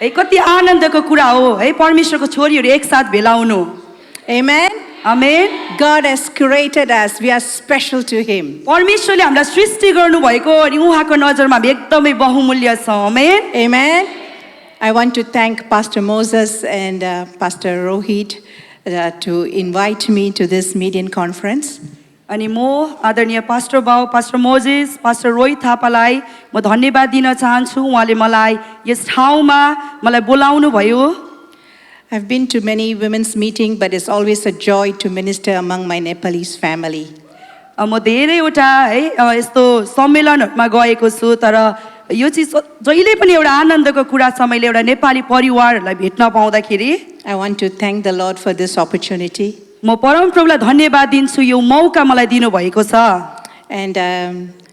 है कति आनन्दको कुरा हो है परमेश्वरको छोरीहरू एकसाथ भेला हुनु। Amen. Amen. God has created us. We are special to Him. परमेश्वरले हामीलाई सृष्टि गर्नुभएको अनि उहाँको नजरमा हामी एकदमै बहुमूल्य छौँ। आमेन। Amen. I want to thank Pastor Moses and Pastor Rohit to invite me to this Median conference. अनि म आदरणीय पास्टर बाउ पास्टर मोजेस पास्टर रोहित थापालाई म धन्यवाद दिन चाहन्छु। उहाँले मलाई यस ठाउँमा मलाई बोलाउनु भयो। I've been to many women's meetings, but it's always a joy to minister among my Nepalese family. म धेरैवटा है यस्तो सम्मेलनहरूमा गएको छु, तर यो चिज जहिले पनि एउटा आनन्दको कुरा छ मैले एउटा नेपाली परिवारहरूलाई भेट्न पाउँदाखेरि। I want to thank the Lord for this opportunity. म परमप्रभुलाई धन्यवाद दिन्छु यो मौका मलाई दिनुभएको छ। And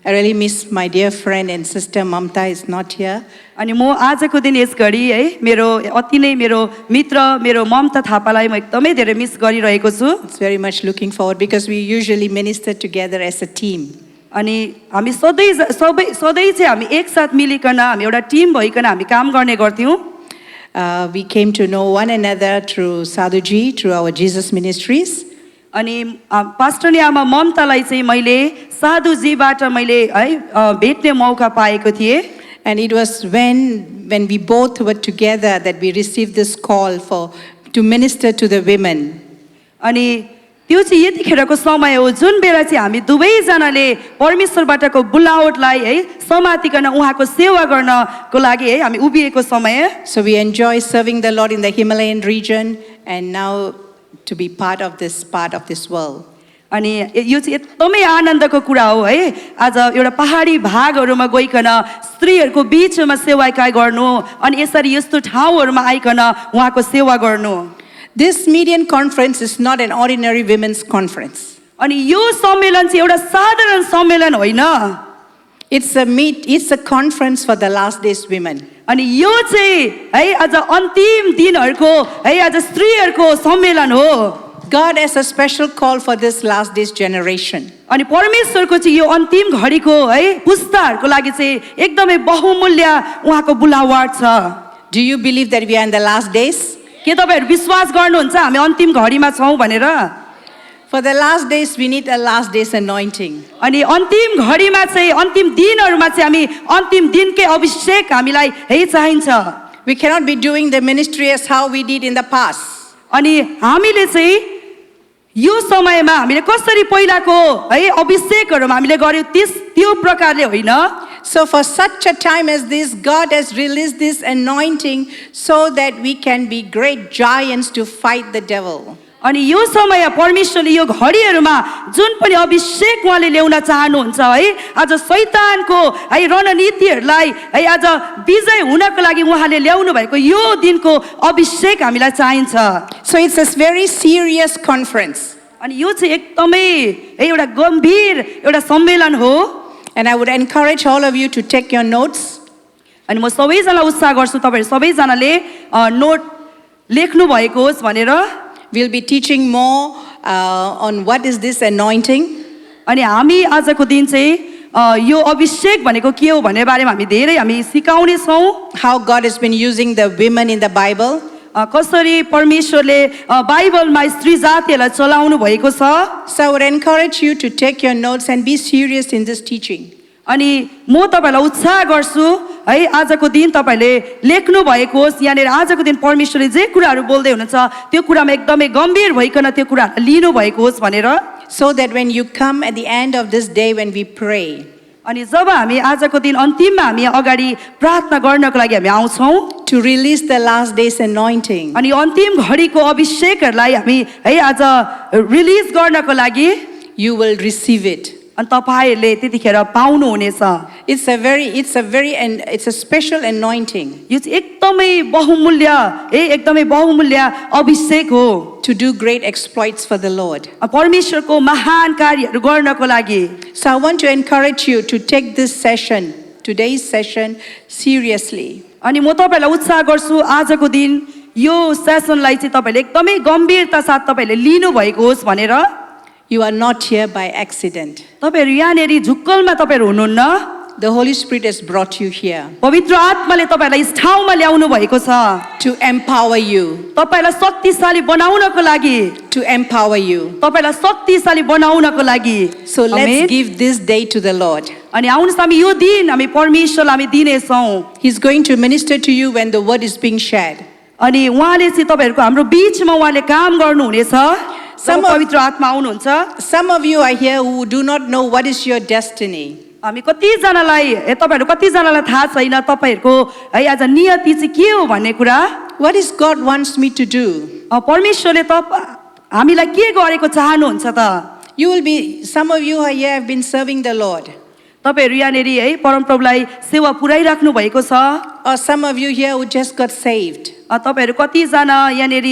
I really miss my dear friend and sister Mamta is not here. अनि म आजको दिन यस घडी है मेरो अति नै मेरो मित्र मेरो ममता थापालाई म एकदमै धेरै मिस गरिरहेको छु। It's very much looking forward because we usually minister together as a team. अनि हामी सधैँ चाहिँ हामी एकसाथ मिलिकन हामी एउटा टिम भइकन हामी काम गर्ने गर्थ्यौँ। We came to know one another through Sadhuji, through our Jesus ministries. अनि पास्टरनी आमा ममतालाई चाहिँ मैले साधुजीबाट मैले है भेट्ने मौका पाएको थिएँ। And it was when we both were together that we received this call to minister to the women. अनि त्यो चाहिँ यतिखेरको समय हो जुन बेला चाहिँ हामी दुवैजनाले परमेश्वरबाटको बुलावटलाई है समातिकन उहाँको सेवा गर्नको लागि है हामी उभिएको समय। So we enjoy serving the Lord in the Himalayan region and now to be part of this world. अनि यो चाहिँ एकदमै आनन्दको कुरा हो है आज एउटा पहाडी भागहरूमा गइकन स्त्रीहरूको बीचमा सेवाकाई गर्नु अनि यसरी यस्तो ठाउँहरूमा आइकन उहाँको सेवा गर्नु। This Median conference is not an ordinary women's conference. अनि यो सम्मेलन चाहिँ एउटा साधारण सम्मेलन होइन। It's a conference for the last days women. अनि यो चाहिँ है आज अन्तिम दिनहरूको है आज स्त्रीहरूको सम्मेलन हो। God has a special call for this last days generation. अनि परमेश्वरको चाहिँ यो अन्तिम घडीको है पुस्ताहरूको लागि चाहिँ एकदमै बहुमूल्य उहाँको बुलावट छ। Do you believe that we are in the last days? के तपाईहरु विश्वास गर्नुहुन्छ हामी अन्तिम घडीमा छौं भनेर? For the last days we need a last days anointing. अनि अन्तिम घडीमा चाहिँ अन्तिम दिनहरुमा चाहिँ हामी अन्तिम दिनकै अभिषेक हामीलाई है चाहिन्छ। We cannot be doing the ministry as how we did in the past. अनि हामीले चाहिँ यो समयमा हामीले कसरी पहिलाको है अभिषेकहरुमा हामीले गर्यौ त्यो प्रकारले होइन। So for such a time as this, God has released this anointing so that we can be great giants to fight the devil. अनि यो समय परमेश्वरले यो घडीहरुमा जुन पनि अभिषेक उहाँले ल्याउन चाहनुहुन्छ है आज शैतानको है रणनीतिहरुलाई है आज विजय हुनको लागि उहाँले ल्याउनु भएको यो दिनको अभिषेक हामीलाई चाहिन्छ। So it's a very serious conference. अनि यो चाहिँ एकदमै एउटा गम्भीर एउटा सम्मेलन हो। And I would encourage all of you to take your notes. अनि म सबैजनालाई उत्साह गर्छु तपाईहरु सबैजनाले नोट लेख्नु भएको होस् भनेर। We'll be teaching more on what is this anointing. अनि हामी आजको दिन चाहिँ यो अभिषेक भनेको के हो भन्ने बारेमा हामी धेरै हामी सिकाउने छौं। How God has been using the women in the Bible. कसरी परमेश्वरले बाइबलमा स्त्री जातिहरुलाई चलाउनु भएको छ। So I would encourage you to take your notes and be serious in this teaching. अनि म तपाईलाई उत्साह गर्छु है आजको दिन तपाईले लेख्नु भएको होस् यहाँनेर आजको दिन परमेश्वरले जे कुराहरु बोल्दै हुनुहुन्छ त्यो कुरामा एकदमै गम्भीर भइकन त्यो कुरा लिनु भएको होस् भनेर। So that when you come at the end of this day when we pray, अनि जब हामी आजको दिन अन्तिममा हामी अगाडि प्रार्थना गर्नको लागि हामी आउँछौं to release the last days anointing, अनि अन्तिम घडीको अभिषेकहरुलाई हामी है आज रिलिज गर्नको लागि you will receive it. अनि तपाईहरुले त्यतिखेर पाउनु हुनेछ। It's a special anointing. यो चाहिँ एकदमै बहुमूल्य एकदमै बहुमूल्य अभिषेक हो। To do great exploits for the Lord. परमेश्वरको महान कार्यहरु गर्नको लागि। So I want to encourage you to take this session, today's session, seriously. अनि म तपाईलाई उत्साह गर्छु आजको दिन यो सेसनलाई चाहिँ तपाईले एकदमै गम्भीरता साथ तपाईले लिनु भएको होस् भनेर। You are not here by accident. तपाईहरु यहाँनेरि झुक्कलमा तपाईहरु हुनुहुन्न। the Holy Spirit has brought you here पवित्र आत्माले तपाईँहरूलाई यस ठाउँमा ल्याउनु भएको छ to empower you, तपाईँलाई शक्तिशाली बनाउनको लागि to empower you. तपाईँलाई शक्तिशाली बनाउनको लागि So let's amen. give this day to the Lord. अनि आउनुहोस् हामी यो दिन हामी परमेश्वरलाई हामी दिनेछौँ He's going to minister to you when the word is being shared. अनि उहाँले चाहिँ तपाईँहरूको हाम्रो बिचमा उहाँले काम गर्नुहुनेछ जब Some of- पवित्र आत्मा आउनुहुन्छ Some of you are here who do not know what is your destiny. हामी कतिजनालाई तपाईँहरू कतिजनालाई थाहा छैन तपाईँहरूको है आज नियति चाहिँ के हो भन्ने कुरा What is God wants me to do? परमेश्वरले हामीलाई के गरेको चाहनुहुन्छ त You will be, some of you are here have been serving the Lord. तपाईँहरू यहाँनिर है परमप्रभुलाई सेवा पुऱ्याइराख्नु भएको छ Or some of you here who just got saved. तपाईँहरू कतिजना यहाँनिर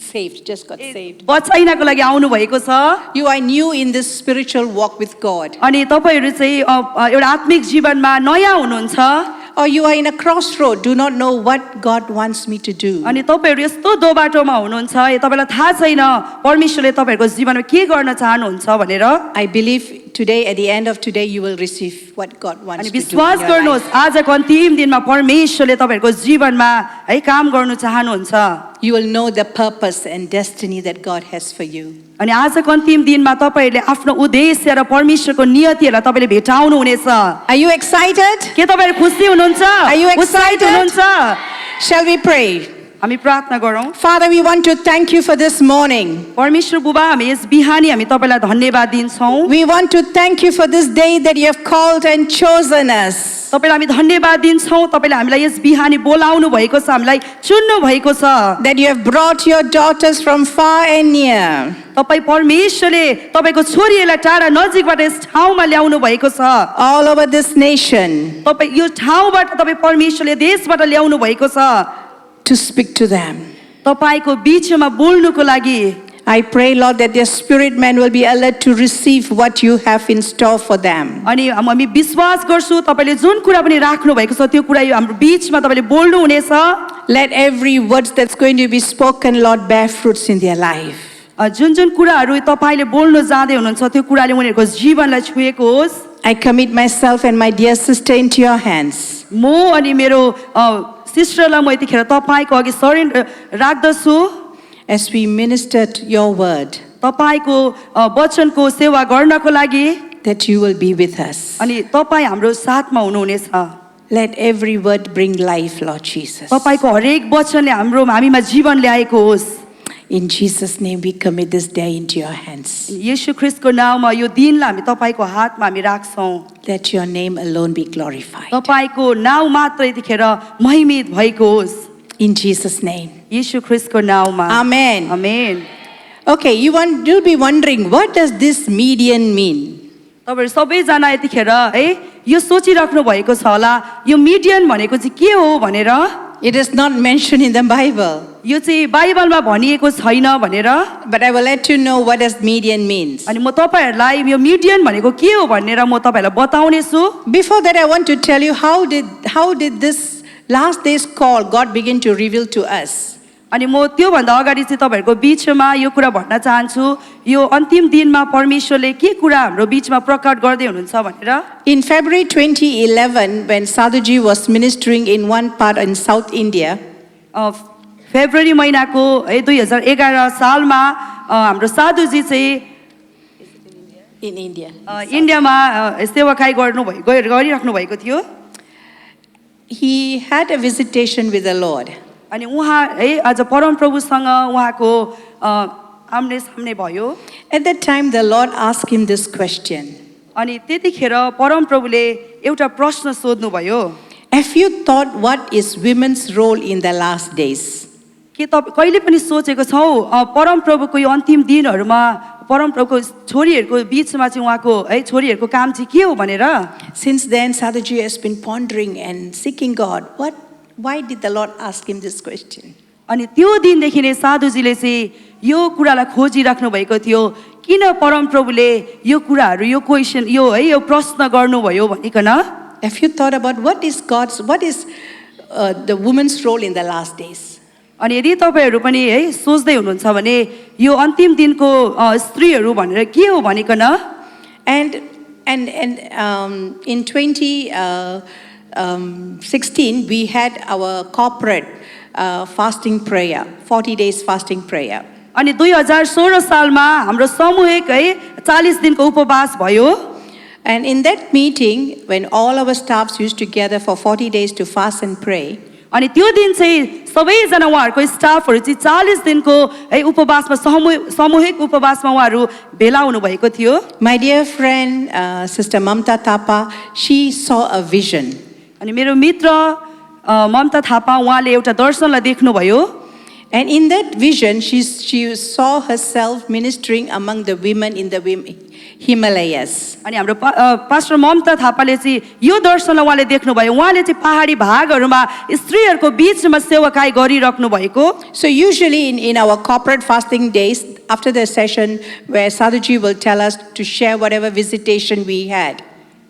Saved, just got saved. बचाइनको लागि आउनु भएको छ You are new in this spiritual walk with God. अनि तपाईँहरू चाहिँ एउटा आत्मिक जीवनमा नयाँ हुनुहुन्छ Or you are in a crossroad, do not know what God wants me to do. अनि तपाईँहरू यस्तो दो बाटोमा हुनुहुन्छ तपाईँलाई थाहा छैन परमेश्वरले तपाईँहरूको जीवनमा के गर्न चाहनुहुन्छ भनेर I believe today, at the end of today, you will receive what God wants अनि to do. in विश्वास your गर्नुहोस् life. आजको अन्तिम दिनमा परमेश्वरले तपाईँहरूको जीवनमा है काम गर्नु चाहनुहुन्छ You will know the purpose and destiny that God has for you. अनि आजको अन्तिम दिनमा तपाईँहरूले आफ्नो उद्देश्य र परमेश्वरको नियतिहरूलाई तपाईँले भेटाउनु हुनेछ Are you excited? के तपाईँहरू खुसी हुनुहुन्छ Are you उत्साहित excited? हुनुहुन्छ Shall we pray? हामी प्रार्थना गरौँ Father, we want to thank you for this morning. परमेश्वर बुबा हामी यस बिहानी हामी तपाईँलाई धन्यवाद दिन्छौँ We want to thank you for this day that you have called and chosen us. तपाईँलाई हामी धन्यवाद दिन्छौँ तपाईँले हामीलाई यस बिहानी बोलाउनु भएको छ हामीलाई चुन्नु भएको छ That you have brought your daughters from far and near. तपाईँ परमेश्वरले तपाईँको छोरीहरूलाई टाढा नजिकबाट यस ठाउँमा ल्याउनु भएको छ All over this nation तपाईँ यो ठाउँबाट तपाईँ परमेश्वरले देशबाट ल्याउनु भएको छ to speak to them. तपाईँको बिचमा बोल्नुको लागि I pray, Lord, that their spirit man will be alert to receive what you have in store for them. अनि हामी विश्वास गर्छु तपाईँले जुन कुरा पनि राख्नु भएको छ त्यो कुरा यो हाम्रो बिचमा तपाईँले बोल्नु हुनेछ Let every word that's going to be spoken, Lord, bear fruits in their life. जुन जुन कुराहरू तपाईँले बोल्नु जाँदै हुनुहुन्छ त्यो कुराले उनीहरूको जीवनलाई छुएको होस् I commit myself and my dear sister into your hands. म अनि मेरो सिस्टरलाई म यतिखेर तपाईँको अघि शरण राख्दछु As we minister to your word, तपाईँको वचनको सेवा गर्नको लागि that you will be with us. अनि तपाईँ हाम्रो साथमा हुनुहुनेछ Let every word bring life, Lord Jesus. तपाईँको हरेक वचनले हामीमा जीवन ल्याएको होस् In Jesus' name, we commit this day into your hands. येशू ख्रीष्टको नाममा यो दिनलाई हामी तपाईँको हातमा हामी राख्छौँ Let your name alone be glorified. तपाईँको नाउँ मात्र यतिखेर महिमित भएको होस् In Jesus' name. Yeshu ख्रीष्टको नाउँमा Amen. Amen Okay, you'll be wondering, what does this median mean? तपाईँहरू सबैजना यतिखेर है यो सोचिराख्नु भएको छ होला यो मिडियन भनेको चाहिँ के हो भनेर It is not mentioned in the Bible, यो चाहिँ बाइबलमा भनिएको छैन भनेर but I will let you know what does median means. अनि म तपाईँहरूलाई यो मिडियन भनेको के हो भनेर म तपाईँहरूलाई बताउने छु Before that, I want to tell you how did this last day's call God begin to reveal to us. अनि म त्योभन्दा अगाडि चाहिँ तपाईँहरूको बिचमा यो कुरा भन्न चाहन्छु यो अन्तिम दिनमा परमेश्वरले के कुरा हाम्रो बिचमा प्रकट गर्दै हुनुहुन्छ भनेर In February 2011, when Sadhuji was ministering in one part in South India, February महिनाको 2011 सालमा हाम्रो साधुजी चाहिँ in India, इन्डियामा सेवाकाई गरिराख्नु भएको थियो he had a visitation with the Lord. अनि उहाँ है आज परमप्रभुसँग उहाँको आम्ने सामने भयो At that time, the Lord asked him this question. अनि त्यतिखेर परमप्रभुले एउटा प्रश्न सोध्नुभयो Have you thought what is women's role in the last days? के तपाईँ कहिले पनि सोचेको छौ परमप्रभुको यो अन्तिम दिनहरूमा परमप्रभुको छोरीहरूको बिचमा चाहिँ उहाँको है छोरीहरूको काम चाहिँ के हो भनेर Since then, Sadhuji has been pondering and seeking God. Why did the Lord ask him this question? अनि त्यो दिनदेखि नै साधुजीले चाहिँ यो कुरालाई खोजिराख्नु भएको थियो किन परमप्रभुले यो कुराहरू यो क्वेसन यो है यो प्रश्न गर्नुभयो भनिकन Have you thought about what is the woman's role in the last days? अनि यदि तपाईँहरू पनि है सोच्दै हुनुहुन्छ भने यो अन्तिम दिनको स्त्रीहरू भनेर के हो भनिकन And And in 2016, we had our corporate fasting prayer, 40 days fasting prayer. अनि 2016 सालमा हाम्रो सामूहिक है 40 दिनको उपवास भयो And in that meeting, when all our staffs used to gather for 40 days to fast and pray, अनि त्यो दिन चाहिँ सबैजना उहाँहरूको स्टाफहरू चाहिँ 40 दिनको है उपवासमा सामूहिक उपवासमा उहाँहरू भेला हुनुभएको थियो my dear friend, Sister Mamta Thapa, she saw a vision. अनि मेरो मित्र ममता थापा उहाँले एउटा दर्शनलाई देख्नुभयो And in that vision, she saw herself ministering among the women in the Himalayas. अनि हाम्रो पास्टर ममता थापाले चाहिँ यो दर्शनलाई उहाँले देख्नुभयो उहाँले चाहिँ पहाडी भागहरूमा स्त्रीहरूको बीचमा सेवाकाई गरिराख्नु भएको So usually in our corporate fasting days, after the session where Sadhuji will tell us to share whatever visitation we had.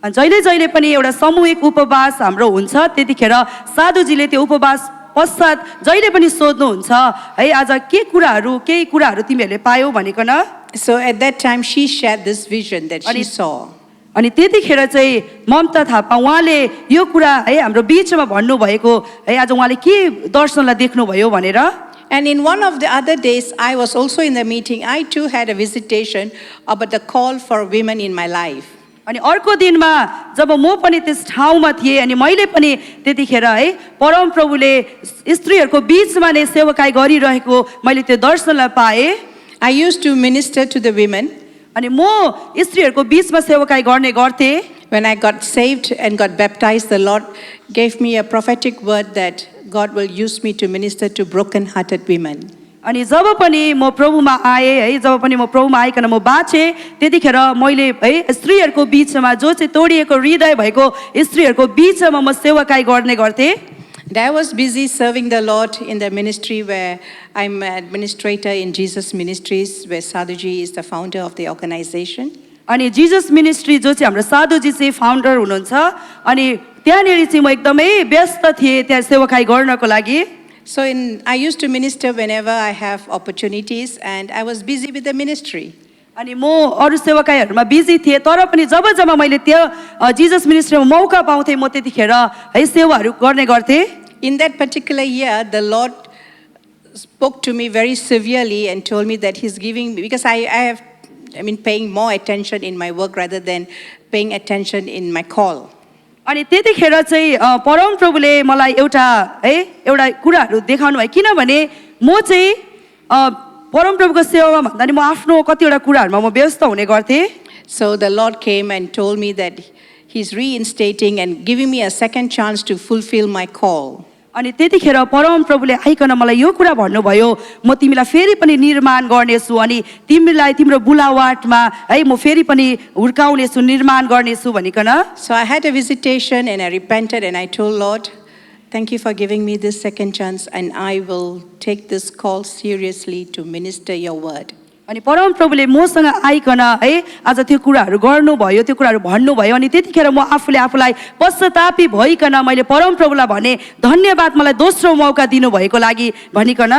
अनि जहिले जहिले पनि एउटा सामूहिक उपवास हाम्रो हुन्छ त्यतिखेर साधुजीले त्यो उपवास पश्चात जहिले पनि सोध्नुहुन्छ है आज केही कुराहरू तिमीहरूले पायौ भनिकन So at that time, she shared this vision that she saw. अनि त्यतिखेर चाहिँ ममता थापा उहाँले यो कुरा है हाम्रो बीचमा भन्नुभएको है आज उहाँले के दर्शनलाई देख्नुभयो भनेर And in one of the other days, I was also in the meeting. I too had a visitation about the call for women in my life. अनि अर्को दिनमा जब म पनि त्यस ठाउँमा थिएँ अनि मैले पनि त्यतिखेर है परमप्रभुले स्त्रीहरूको बीचमा नै सेवाकाई गरिरहेको मैले त्यो दर्शनलाई पाएँ I used to minister to the women. अनि म स्त्रीहरूको बीचमा सेवाकाई गर्ने गर्थेँ When I got saved and got baptized, the Lord gave me a prophetic word that God will use me to minister to broken-hearted women. अनि जब पनि म प्रभुमा आएँ है जब पनि म प्रभुमा आइकन म बाँचेँ त्यतिखेर मैले है स्त्रीहरूको बीचमा जो चाहिँ तोडिएको हृदय भएको स्त्रीहरूको बीचमा म सेवाकाई गर्ने गर्थेँ And I was busy serving the Lord in the ministry where I'm an administrator in Jesus Ministries, where Sadhuji is the founder of the organization. अनि जिजस मिनिस्ट्री जो चाहिँ हाम्रो साधुजी चाहिँ फाउन्डर हुनुहुन्छ अनि त्यहाँनिर चाहिँ म एकदमै व्यस्त थिएँ त्यहाँ सेवाकाई गर्नको लागि So I used to minister whenever I have opportunities, and I was busy with the ministry. अनि म अरू सेवाकाईहरूमा बिजी थिएँ तर पनि जब जब मैले त्यो जिजस मिनिस्ट्रीमा मौका पाउँथेँ म त्यतिखेर है सेवाहरू गर्ने गर्थेँ In that particular year, the Lord spoke to me very severely and told me that He's giving me, because I have paying more attention in my work rather than paying attention in my call. अनि त्यतिखेर चाहिँ परमप्रभुले मलाई एउटा कुराहरू देखाउनु भयो किनभने म चाहिँ परमप्रभुको सेवामा भन्दा नि म आफ्नो कतिवटा कुराहरूमा म व्यस्त हुने गर्थेँ So the Lord came and told me that He's reinstating and giving me a second chance to fulfill my call. अनि त्यतिखेर परमप्रभुले आइकन मलाई यो कुरा भन्नुभयो म तिमीलाई फेरि पनि निर्माण गर्नेछु अनि तिमीलाई तिम्रो बुलावाटमा है म फेरि पनि हुर्काउनेछु निर्माण गर्नेछु भनिकन So I had a visitation and I repented and I told Lord, thank you for giving me this second chance, and I will take this call seriously to minister your word. अनि परमप्रभुले मसँग आइकन है आज त्यो कुराहरू गर्नुभयो त्यो कुराहरू भन्नुभयो अनि त्यतिखेर म आफूलाई पश्चातापी भइकन मैले परमप्रभुलाई भने धन्यवाद मलाई दोस्रो मौका दिनुभएको लागि भनिकन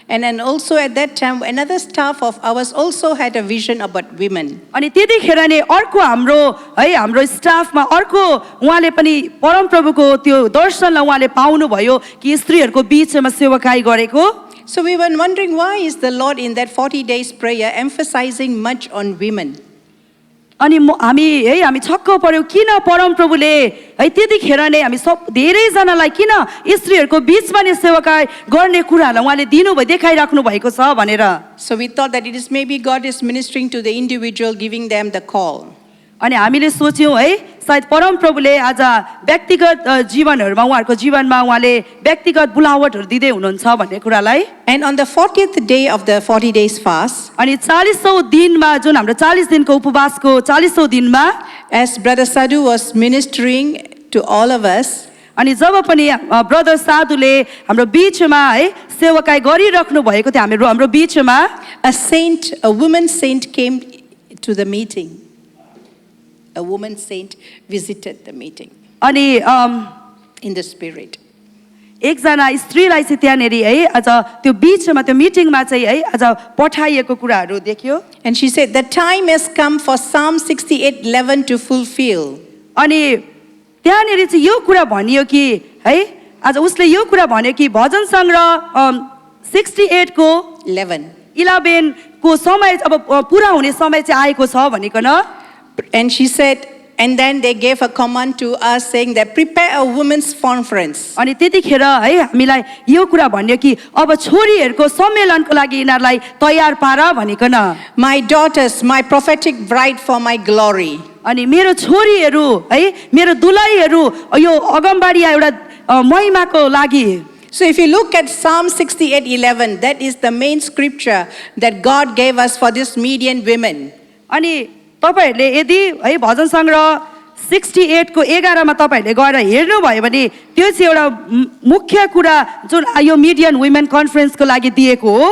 And then also at that time, another staff of ours also had a vision about women. अनि त्यतिखेर नै अर्को हाम्रो स्टाफमा अर्को उहाँले पनि परमप्रभुको त्यो दर्शनलाई उहाँले पाउनुभयो कि स्त्रीहरूको बीचमा सेवाकाई गरेको So we were wondering, why is the Lord in that 40 days prayer emphasizing much on women? अनि हामी छक्क पर्यो किन परमप्रभुले है त्यतिखेर नै हामी सब धेरैजनालाई किन स्त्रीहरूको बीचमा नै सेवाकाई गर्ने कुरालाई उहाँले दिनुभयो देखाइराख्नु भएको छ भनेर So we thought that it is maybe God is ministering to the individual, giving them the call. अनि हामीले सोच्यौँ है सायद परमप्रभुले आज व्यक्तिगत जीवनहरूमा उहाँहरूको जीवनमा उहाँले व्यक्तिगत बुलावटहरू दिँदै हुनुहुन्छ भन्ने कुरालाई And on the 40th day of the 40 days fast, अनि 40औं दिनमा जुन हाम्रो 40 दिनको उपवासको 40औं दिनमा as Brother Sadhu was ministering to all of us, अनि जब पनि ब्रदर साधुले हाम्रो बीचमा है सेवाकाई गरिराख्नु भएको थियो हाम्रो बीचमा a woman saint came to the meeting. A woman saint visited the meeting अनि in the spirit. एकजना स्त्रीलाई चाहिँ त्यहाँनिर है आज त्यो बिचमा त्यो मिटिङमा चाहिँ है आज पठाइएको कुराहरू देख्यो And she said, the time has come for Psalm 68:11 to fulfill. अनि त्यहाँनिर चाहिँ यो कुरा भनियो कि है आज उसले यो कुरा भन्यो कि भजन सङ्ग्रह 68 को 11 को समय अब पुरा हुने समय चाहिँ आएको छ भनिकन And she said, and then they gave a command to us saying that prepare a women's conference. अनि त्यतिखेर है हामीलाई यो कुरा भन्यो कि अब छोरीहरूको सम्मेलनको लागि यिनीहरूलाई तयार पार भनिकन My daughters, my prophetic bride for my glory. अनि मेरो छोरीहरू है मेरो दुलहीहरू यो अगमबाडी एउटा महिमाको लागि So if you look at Psalm 68:11, that is the main scripture that God gave us for this Median women. अनि तपाईहरुले यदि है भजन सङ्ग्रह 68 को 11 मा तपाईहरुले गएर हेर्नुभयो भने त्यो चाहिँ एउटा मुख्य कुरा जुन यो मिडियन वुमेन कन्फरेन्सको लागि दिएको हो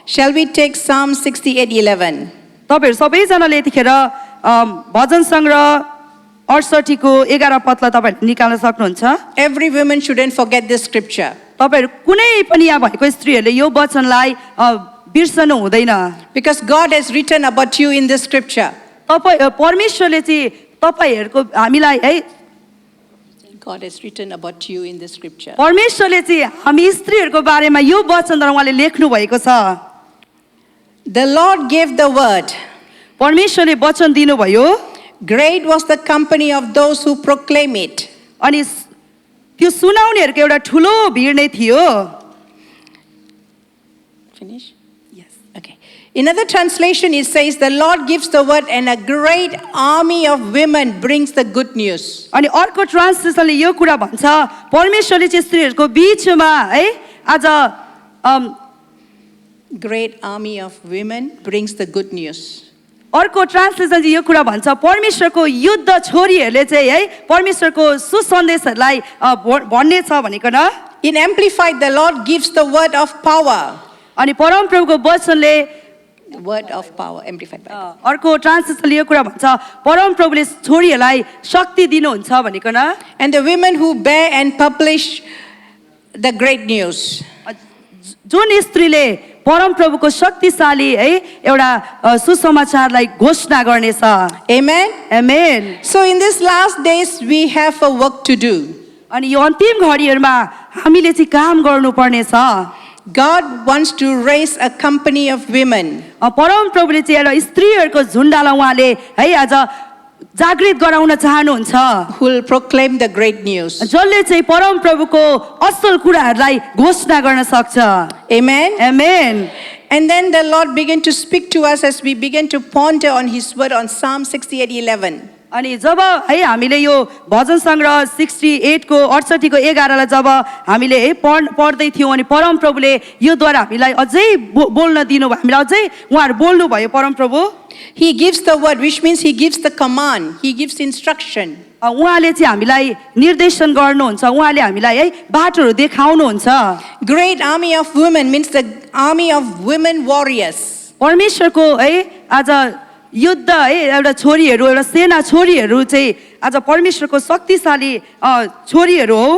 Shall we take Psalm 68:11? तपाईहरु सबैजनाले यतिखेर भजन सङ्ग्रह 68 को 11 पदलाई तपाईहरुले निकाल्न सक्नुहुन्छ Every woman shouldn't forget this scripture. तपाईहरु कुनै पनि यहाँ भएको स्त्रीहरुले यो वचनलाई बिर्सनु हुँदैन Because God has written about you in this scripture. तपाई परमेश्वरले चाहिँ तपाईहरुको हामीलाई है God has written about you in this scripture. परमेश्वरले चाहिँ हामी स्त्रीहरुको बारेमा यो वचनद्वारा उहाँले लेख्नु भएको छ The Lord gave the word. परमेश्वरले वचन दिनुभयो Great was the company of those who proclaim it. अनि त्यो सुनाउनेहरुको एउटा ठुलो भिड नै थियो Finish? Yes. Okay. In other translation, it says, the Lord gives the word and a great army of women brings the good news. अनि अर्को ट्रान्सलेसनले यो कुरा भन्छ परमेश्वरले चाहिँ स्त्रीहरुको बीचमा है आज Great army of women brings the good news. अर्को ट्रान्सलेसन चाहिँ यो कुरा भन्छ परमेश्वरको युद्ध छोरीहरुले चाहिँ है परमेश्वरको सुसन्देशहरुलाई भन्ने छ भनिकन In Amplified, the Lord gives the word of power. अनि परमप्रभुको वचनले The word of power, Amplified Bible. अर्को ट्रान्सलेसनले यो कुरा भन्छ परमप्रभुले छोरीहरुलाई शक्ति दिनुहुन्छ भनिकन And the women who bear and publish the great news. जुन स्त्रीले परमप्रभुको शक्तिशाली है एउटा सुसमाचारलाई घोषणा गर्नेछ Amen? Amen So in these last days, we have a work to do. अनि यो अन्तिम घडीहरुमा हामीले चाहिँ काम गर्नुपर्ने छ God wants to raise a company of women परमप्रभुले चाहिँ एउटा स्त्रीहरुको झुण्डलाई उहाँले है आज जागृत गराउन चाहनुहुन्छ who will proclaim the great news. जसले चाहिँ परमप्रभुको असल कुराहरुलाई घोषणा गर्न सक्छ Amen? Amen And then the Lord began to speak to us as we began to ponder on His word on Psalm 68:11. अनि जब है हामीले यो भजन सङ्ग्रह 68 को 68 को 11 लाई जब हामीले है पढ्दै थियौं अनि परमप्रभुले यो द्वारा हामीलाई अझै बोल्न दिनुभयो हामीलाई अझै उहाँहरु बोल्नु भयो परमप्रभु He gives the word, which means He gives the command, He gives instruction. उहाँले चाहिँ हामीलाई निर्देशन गर्नुहुन्छ उहाँले हामीलाई है बाटोहरु देखाउनुहुन्छ Great army of women means the army of women warriors. परमेश्वरको है आज युद्ध है एउटा छोरीहरु एउटा सेना छोरीहरु चाहिँ आज परमेश्वरको शक्तिशाली छोरीहरु हो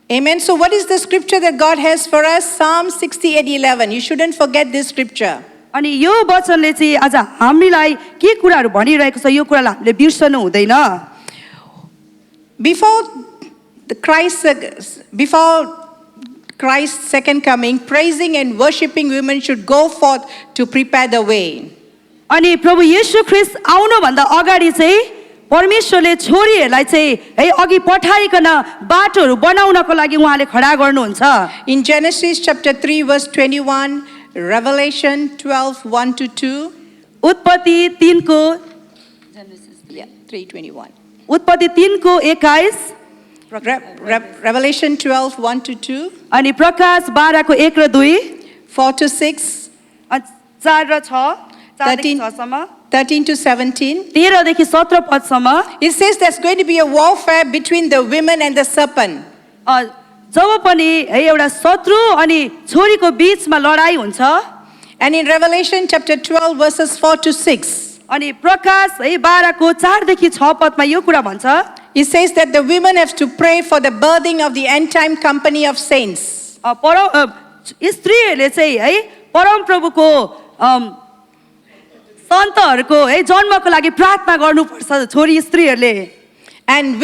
Amen. So what is the scripture that God has for us? Psalm 68:11. You shouldn't forget this scripture. अनि यो वचनले चाहिँ आज हामीलाई के कुराहरु भनिरहेको छ यो कुरालाई हामीले बिर्सनु हुँदैन Before Christ's second coming, praising and worshiping women should go forth to prepare the way. अनि प्रभु येशू ख्रीष्ट आउनु भन्दा अगाडि चाहिँ परमेश्वरले छोरीहरुलाई चाहिँ है अघि पठाइकन बाटोहरु बनाउनको लागि उहाँले खडा गर्नुहुन्छ In Genesis chapter 3 verse 21, Revelation 12:1 to 2. उत्पत्ति 3 को 3:21. उत्पत्ति 3 को 21 Revelation 12:1 to 2. अनि प्रकाश 12 को 1 र 2 4 to 6. 4 र 6 4 देखि 6 सम्म 13 to 17. 13 देखि 17 पदसम्म It says there's going to be a warfare between the women and the serpent. जब पनि है एउटा शत्रु अनि छोरीको बीचमा लडाई हुन्छ And in Revelation chapter 12 verses 4 to 6. अनि प्रकाश है 12 को 4 देखि 6 पदमा यो कुरा भन्छ It says that the women have to pray for the birthing of the end time company of saints. स्त्रीहरूले चाहिँ है परम प्रभुको सन्तहरूको है जन्मको लागि प्रार्थना गर्नुपर्छ छोरी स्त्रीहरूले. And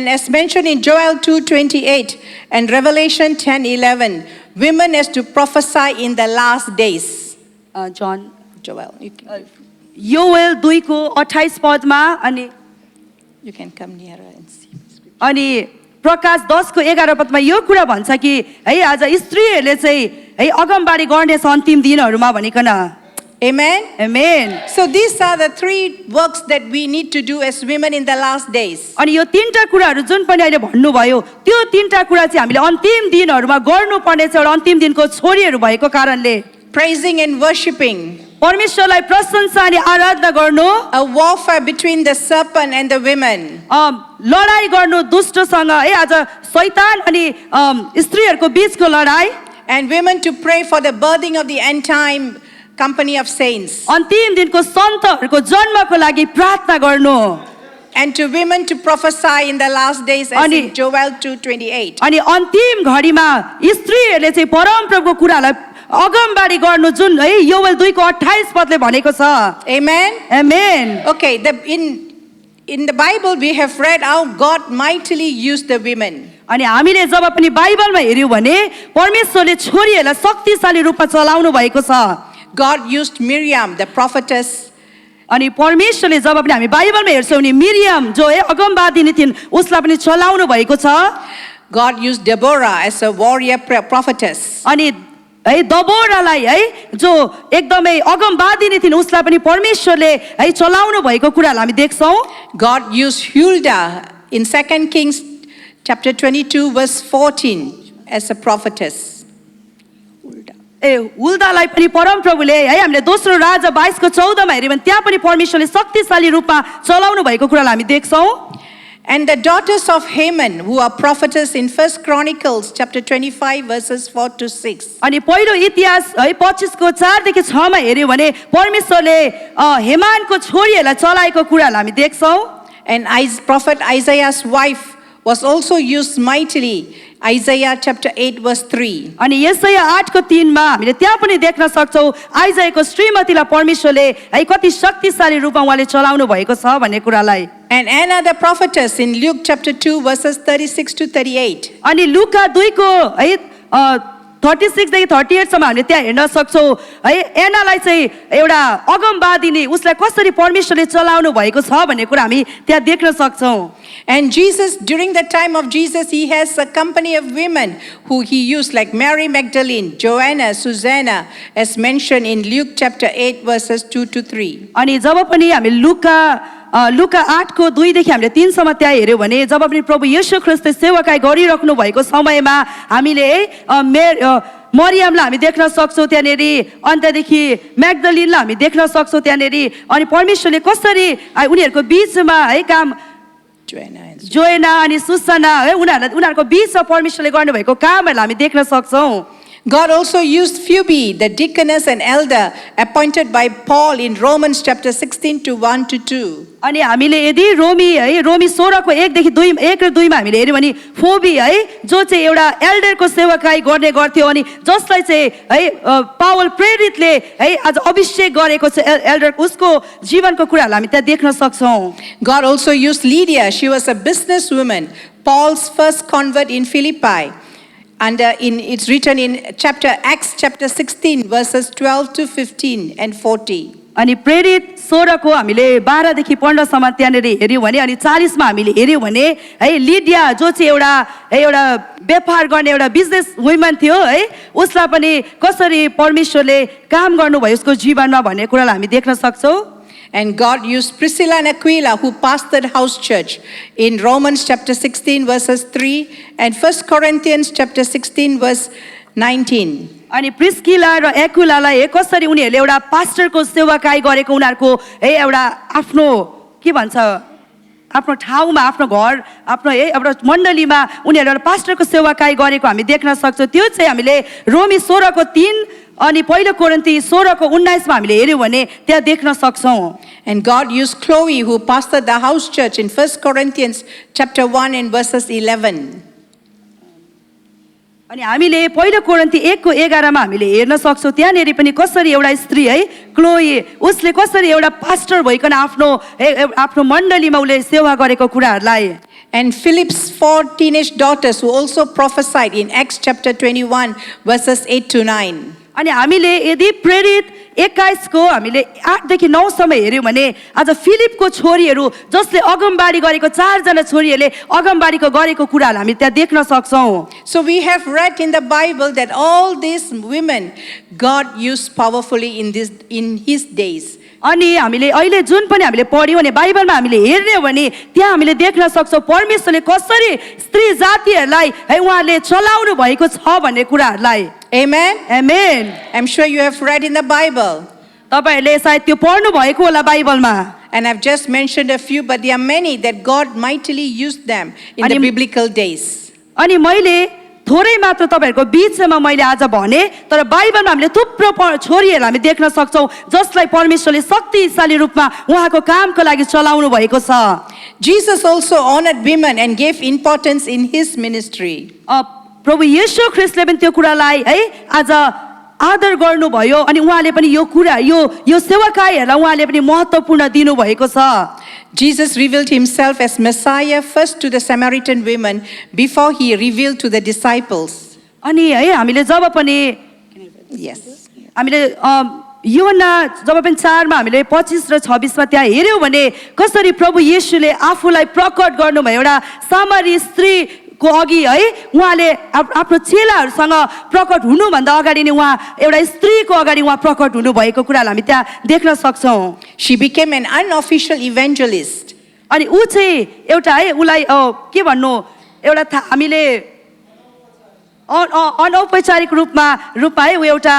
as mentioned in Joel 2:28 and Revelation 10:11, women has to prophesy in the last days. जन Joel, योएल 2:28 पदमा अनि you can come nearer and see. अनि प्रकाश 10:11 पदमा यो कुरा भन्छ कि है आज स्त्रीहरूले चाहिँ है अगमबाडी गर्नेछ अन्तिम दिनहरूमा भनिकन. Amen. Amen. So these are the three works that we need to do as women in the last days. अनि यो तीनटा कुराहरू जुन पनि अहिले भन्नुभयो त्यो तीनटा कुरा चाहिँ हामीले अन्तिम दिनहरूमा गर्नुपर्ने छ एउटा अन्तिम दिनको छोरीहरू भएको कारणले. Praising and worshiping. परमेश्वरलाई प्रशंसा अनि आराधना गर्नु. A warfare between the serpent and the women. लडाई गर्नु दुष्टसँग है आज शैतान अनि स्त्रीहरूको बीचको लडाई. And women to pray for the birthing of the end time company of saints. अन्तिम दिनको सन्तहरूको जन्मको लागि प्रार्थना गर्नु. And to women to prophesy in the last days as in Joel 2:28. अनि अन्तिम घडीमा स्त्रीहरूले चाहिँ परम प्रभुको कुरालाई अगमबाडी गर्नु जुन है योएल 2:28 पदले भनेको छ. Amen. Amen. Okay, in the Bible we have read how God mightily used the women. अनि हामीले जब पनि बाइबलमा हेर्यौं भने परमेश्वरले छोरीहरूलाई शक्तिशाली रूपमा चलाउनु भएको छ. God used Miriam, the prophetess. अनि परमेश्वरले जब पनि हामी बाइबलमा हेर्छौं नि मिरियम जो है अगमबादिनी थिइन् उसलाई पनि चलाउनु भएको छ. God used Deborah as a warrior prophetess. अनि है दबोरालाई है जो एकदमै अगमबादिनी थिइन् उसलाई पनि परमेश्वरले है चलाउनु भएको कुरालाई हामी देख्छौं. God used Huldah in 2 Kings chapter 22 verse 14 as a prophetess. हुल्दालाई पनि परम प्रभुले है हामीले दोस्रो राजा 22:14 मा हेर्यौं भने त्यहाँ पनि परमेश्वरले शक्तिशाली रूपमा चलाउनु भएको कुरालाई हामी देख्छौं. And the daughters of Haman who are prophetess in 1 Chronicles chapter 25 verses 4 to 6. अनि पहिलो इतिहास है 25:4 देखि 6 मा हेर्यौं भने परमेश्वरले हेमानको छोरीहरूलाई चलाएको कुरालाई हामी देख्छौं. And prophet Isaiah's wife was also used mightily. Isaiah chapter 8 verse 3. अनि यशाया 8:3 मा हामीले त्यहाँ पनि देख्न सक्छौं आइजाको श्रीमतीलाई परमेश्वरले है कति शक्तिशाली रूपमा उहाँले चलाउनु भएको छ भन्ने कुरालाई. And Anna the prophetess in Luke chapter 2 verses 36 to 38. अनि लुका 2 को है 36 देखि 38 सम्म हामीले त्यहाँ हेर्न सक्छौं है एनालाई चाहिँ एउटा अगमबादिनी उसलाई कसरी परमेश्वरले चलाउनु भएको छ भन्ने कुरा हामी त्यहाँ देख्न सक्छौं. And Jesus, during the time of Jesus, he has a company of women who he used like Mary Magdalene, Joanna, Susanna, as mentioned in Luke chapter 8 verses 2 to 3. अनि जब पनि हामी लुका 8:2 देखि हामीले 3 सम्म त्यहाँ हेर्यौं भने जब पनि प्रभु येशू ख्रीष्टले सेवाकाई गरिराख्नु भएको समयमा हामीले मरियमलाई हामी देख्न सक्छौं त्यहाँनेरि अन्त्यदेखि म्याग्दलिनलाई हामी देख्न सक्छौं त्यहाँनेरि अनि परमेश्वरले कसरी उनीहरूको बीचमा है काम जोएना अनि सुसना है उनीहरूको बीचमा परमेश्वरले गर्नुभएको कामहरूलाई हामी देख्न सक्छौं. God also used Phoebe, the deaconess and elder, appointed by Paul in Romans chapter 16 to 1 to 2. अनि हामीले यदि रोमी 16 को 1 देखि 1 र 2 मा हामीले हेर्यौं भने फोबी है जो चाहिँ एउटा एल्डरको सेवाकाई गर्ने गर्थ्यो अनि जसलाई चाहिँ है पावल प्रेरितले है आज अभिषेक गरेको छ एल्डर उसको जीवनको कुरालाई हामी त्यहाँ देख्न सक्छौं. God also used Lydia. She was a businesswoman, Paul's first convert in Philippi. And it's written in Acts chapter 16 verses 12 to 15 and 40. अनि प्रेरित 16 को हामीले 12 देखि 15 सम्म त्यहाँनेर हेर्यौं भने अनि 40 मा हामीले हेर्यौं भने है लिडिया जो चाहिँ एउटा व्यापार गर्ने एउटा बिजनेस वुमन थियो है उसलाई पनि कसरी परमेश्वरले काम गर्नुभयो उसको जीवनमा भन्ने कुरालाई हामी देख्न सक्छौं. And God used Priscilla and Aquila who pastored house church in Romans chapter 16 verses 3 and 1 Corinthians chapter 16 verse 19. अनि प्रिस्किला र एक्विलालाई कसरी उनीहरूले एउटा पास्टरको सेवाकाई गरेको उनीहरूको एउटा आफ्नो के भन्छ आफ्नो ठाउँमा आफ्नो घर आफ्नो एउटा मण्डलीमा उनीहरूले एउटा पास्टरको सेवाकाई गरेको हामी देख्न सक्छौं. त्यो चाहिँ हामीले रोमी 16 को 3 अनि पहिलो कोरिन्थी 16:19 मा हामीले हेर्यौं भने त्यहाँ देख्न सक्छौं. And God used Chloe, who pastored the house church, in 1 Corinthians chapter 1 and verses 11. अनि हामीले पहिलो कोरिन्थी 1:11 मा हामीले हेर्न सक्छौं त्यहाँनेरि पनि कसरी एउटा स्त्री है क्लोई उसले कसरी एउटा पास्टर भइकन आफ्नो मण्डलीमा उले सेवा गरेको कुराहरुलाई. And Philip's 4 teenage daughters who also prophesied in Acts chapter 21 verses 8 to 9. अनि हामीले यदि प्रेरित 21 को हामीले 8 देखि 9 सम्म हेर्यौं भने आज फिलिपको छोरीहरु जसले अगमबाडी गरेको 4 जना छोरीहरुले अगमबाडीको गरेको कुराहरु हामी त्यहाँ देख्न सक्छौं. So we have read in the Bible that all these women God used powerfully in his days. अनि हामीले अहिले जुन पनि हामीले पढ्यौं भने बाइबलमा हामीले हेर्ने भने त्यहाँ हामीले देख्न सक्छौं परमेश्वरले कसरी स्त्री जातिहरुलाई है उहाँले चलाउनु भएको छ भन्ने कुराहरुलाई. Amen. Amen. I'm sure you have read in the Bible. तपाईहरुले सायद त्यो पढ्नु भएको होला बाइबलमा. And I've just mentioned a few, but there are many that God mightily used them in the biblical days. अनि मैले थोरै मात्र तपाईहरुको बीचमा मैले आज भने तर बाइबलमा हामीले थुप्रो छोरीहरु हामी देख्न सक्छौं जसलाई परमेश्वरले शक्तिशाली रूपमा उहाँको कामको लागि चलाउनु भएको छ. Jesus also honored women and gave importance in his ministry. प्रभु येशू ख्रीष्टले पनि त्यो कुरालाई है आज आदर गर्नुभयो अनि उहाँले पनि यो कुरा यो सेवाकाईहरुलाई उहाँले पनि महत्त्वपूर्ण दिनु भएको छ. Jesus revealed himself as Messiah first to the Samaritan women before he revealed to the disciples. अनि है हामीले जब पनि Yes. हामीले यूहन्ना जब पनि 4 मा हामीले 25 र 26 मा त्यहाँ हेर्यौं भने कसरी प्रभु येशूले आफूलाई प्रकट गर्नुभयो एउटा सामरी स्त्री को अघि है उहाँले आफ्नो चेलाहरुसँग प्रकट हुनु भन्दा अगाडि नै उहाँ एउटा स्त्रीको अगाडि उहाँ प्रकट हुनु भएको कुरालाई हामी त्यहाँ देख्न सक्छौं. She became an unofficial evangelist. अनि उ चाहिँ एउटा है उलाई के भन्नु एउटा हामीले अनौपचारिक रूपमा है उ एउटा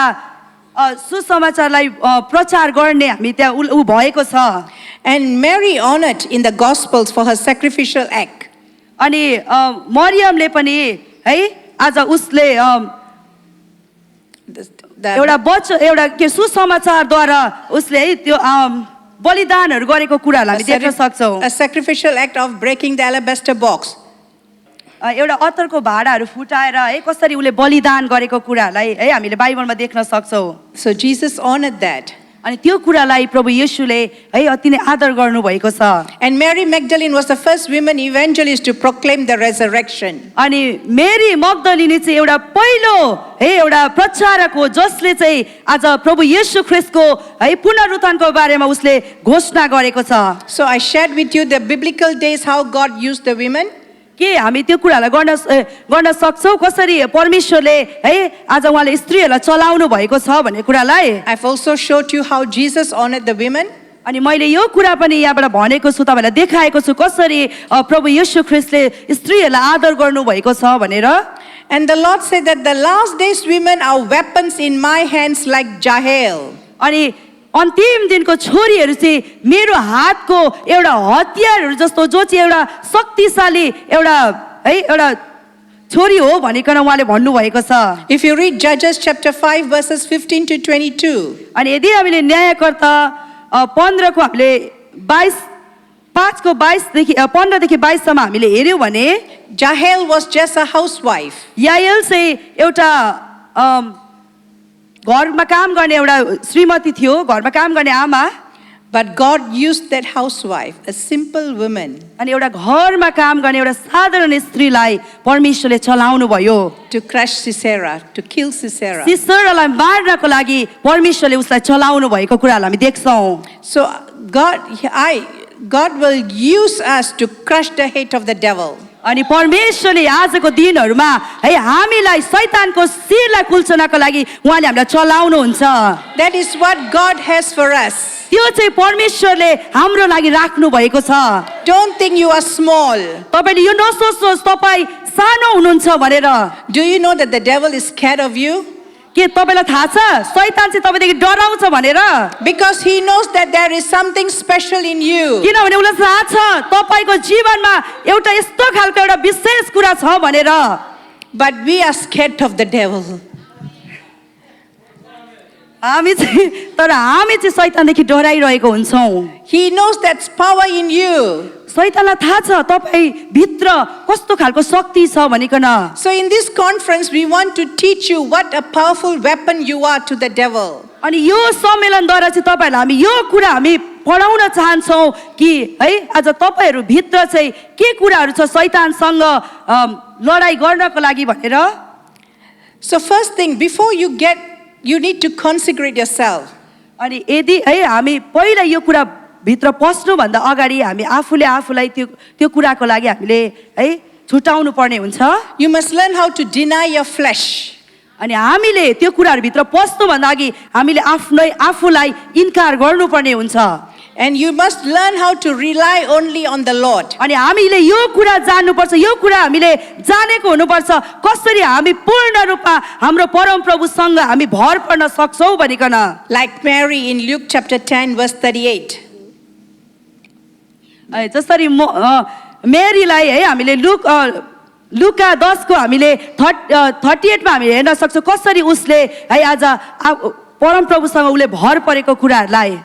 सुसमाचारलाई प्रचार गर्ने हामी त्यहाँ उ भएको छ. And Mary honored in the Gospels for her sacrificial act. अनि मरियमले पनि है आज उसले एउटा के सुसमाचारद्वारा उसले है त्यो बलिदानहरु गरेको कुरालाई हामी देख्न सक्छौं. A sacrificial act of breaking the alabaster box. एउटा अत्तरको भाडाहरु फुटाएर है कसरी उले बलिदान गरेको कुरालाई है हामीले बाइबलमा देख्न सक्छौं. So Jesus honored that. अनि त्यो कुरालाई प्रभु येशूले है अति नै आदर गर्नु भएको छ. And Mary Magdalene was the first woman evangelist to proclaim the resurrection. अनि मेरी मग्दलिनी चाहिँ एउटा पहिलो है एउटा प्रचारक हो जसले चाहिँ आज प्रभु येशू ख्रीष्टको है पुनरुत्थानको बारेमा उसले घोषणा गरेको छ. So I shared with you the biblical days how God used the women. के हामी त्यो कुरालाई गर्न सक्छौं कसरी परमेश्वरले है आज उहाँले स्त्रीहरुलाई चलाउनु भएको छ भन्ने कुरालाई. I've also showed you how Jesus honored the women. अनि मैले यो कुरा पनि यहाँबाट भनेको छु तपाईलाई देखाएको छु कसरी प्रभु येशू ख्रीष्टले स्त्रीहरुलाई आदर गर्नु भएको छ भनेर. And the Lord said that the last days women are weapons in my hands like Jael. अनि अन्तिम दिनको छोरीहरु चाहिँ मेरो हातको एउटा हतियारहरु जस्तो जो चाहिँ एउटा शक्तिशाली एउटा है एउटा छोरी हो भनिकन उहाँले भन्नु भएको छ. If you read Judges chapter 5 verses 15 to 22. अनि यदि हामीले न्यायकर्ता 15 को हामीले 5 को 22 देखि 15 देखि 22 सम्म हामीले हेर्यौं भने Jael was just a housewife. Yael चाहिँ एउटा घरमा काम गर्ने एउटा श्रीमती थियो घरमा काम गर्ने आमा. But God used that housewife, a simple woman, अनि एउटा घरमा काम गर्ने एउटा साधारण स्त्रीलाई परमेश्वरले चलाउनु भयो. to crush Sisera, to kill Sisera. सिसरालाई मार्नको लागि परमेश्वरले उसलाई चलाउनु भएको कुरालाई हामी देख्छौं. So God will use us to crush the head of the devil. अनि परमेश्वरले आजको दिनहरुमा है हामीलाई शैतानको शिरलाई कुल्चनको लागि उहाँले हामीलाई चलाउनु हुन्छ. That is what God has for us. त्यो चाहिँ परमेश्वरले हाम्रो लागि राख्नु भएको छ. Don't think you are small. तपाईले यो नसोच्नुहोस् तपाई सानो हुनुहुन्छ भनेर. Do you know that the devil is scared of you? के तपाईलाई थाहा छ शैतान चाहिँ तपाईदेखि डराउँछ भनेर? Because he knows that there is something special in you. किनभने उलाई थाहा छ तपाईको जीवनमा एउटा यस्तो खालको एउटा विशेष कुरा छ भनेर. But we are scared of the devil. हामी चाहिँ शैतानदेखि डराइरहेको हुन्छौँ। He knows that's power in you. शैतानलाई थाहा छ तपाईँ भित्र कस्तो खालको शक्ति छ भनिकन। So in this conference, we want to teach you what a powerful weapon you are to the devil. अनि यो सम्मेलनद्वारा चाहिँ तपाईँहरूलाई हामी यो कुरा हामी पढाउन चाहन्छौँ कि है आज तपाईँहरू भित्र चाहिँ के कुराहरू छ शैतानसँग लडाइँ गर्नको लागि भनेर। So first thing, before you need to consecrate yourself. अनि यदि है हामी पहिला यो कुरा भित्र पस्नुभन्दा अगाडि हामी आफूलाई त्यो कुराको लागि हामीले है छुटाउनु पर्ने हुन्छ। You must learn how to deny your flesh. अनि हामीले त्यो कुराहरूभित्र पस्नुभन्दा अघि हामीले आफूलाई इन्कार गर्नुपर्ने हुन्छ। And you must learn how to rely only on the Lord. अनि हामीले यो कुरा जान्नुपर्छ, यो कुरा हामीले जानेको हुनुपर्छ कसरी हामी पूर्ण रूपमा हाम्रो परम प्रभुसँग हामी भर पर्न सक्छौँ भनिकन। Like Mary in Luke chapter 10 verse 38. जसरी मेरीलाई है हामीले लुका 10 को हामीले 38 मा हामी हेर्न सक्छौँ कसरी उसले है आज परम प्रभुसँग उसले भर परेको कुराहरूलाई।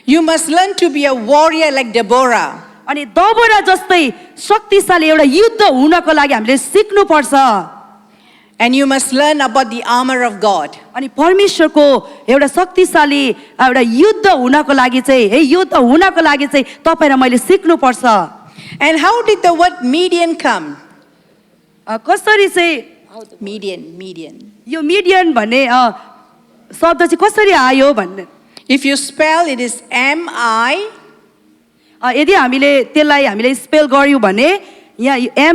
You must learn to be a warrior like Deborah. अनि दबोरा जस्तै शक्तिशाली एउटा युद्ध हुनको लागि हामीले सिक्नुपर्छ। And you must learn about the armor of God. अनि परमेश्वरको एउटा शक्तिशाली एउटा युद्ध हुनको लागि चाहिँ है युद्ध हुनको लागि चाहिँ तपाईँ र मैले सिक्नुपर्छ। And how did the word median come? कसरी चाहिँ Median. यो मिडियन भन्ने शब्द चाहिँ कसरी आयो भन्ने If you spell, it is M-I. यदि हामीले त्यसलाई हामीले स्पेल गर्यौँ भने यहाँ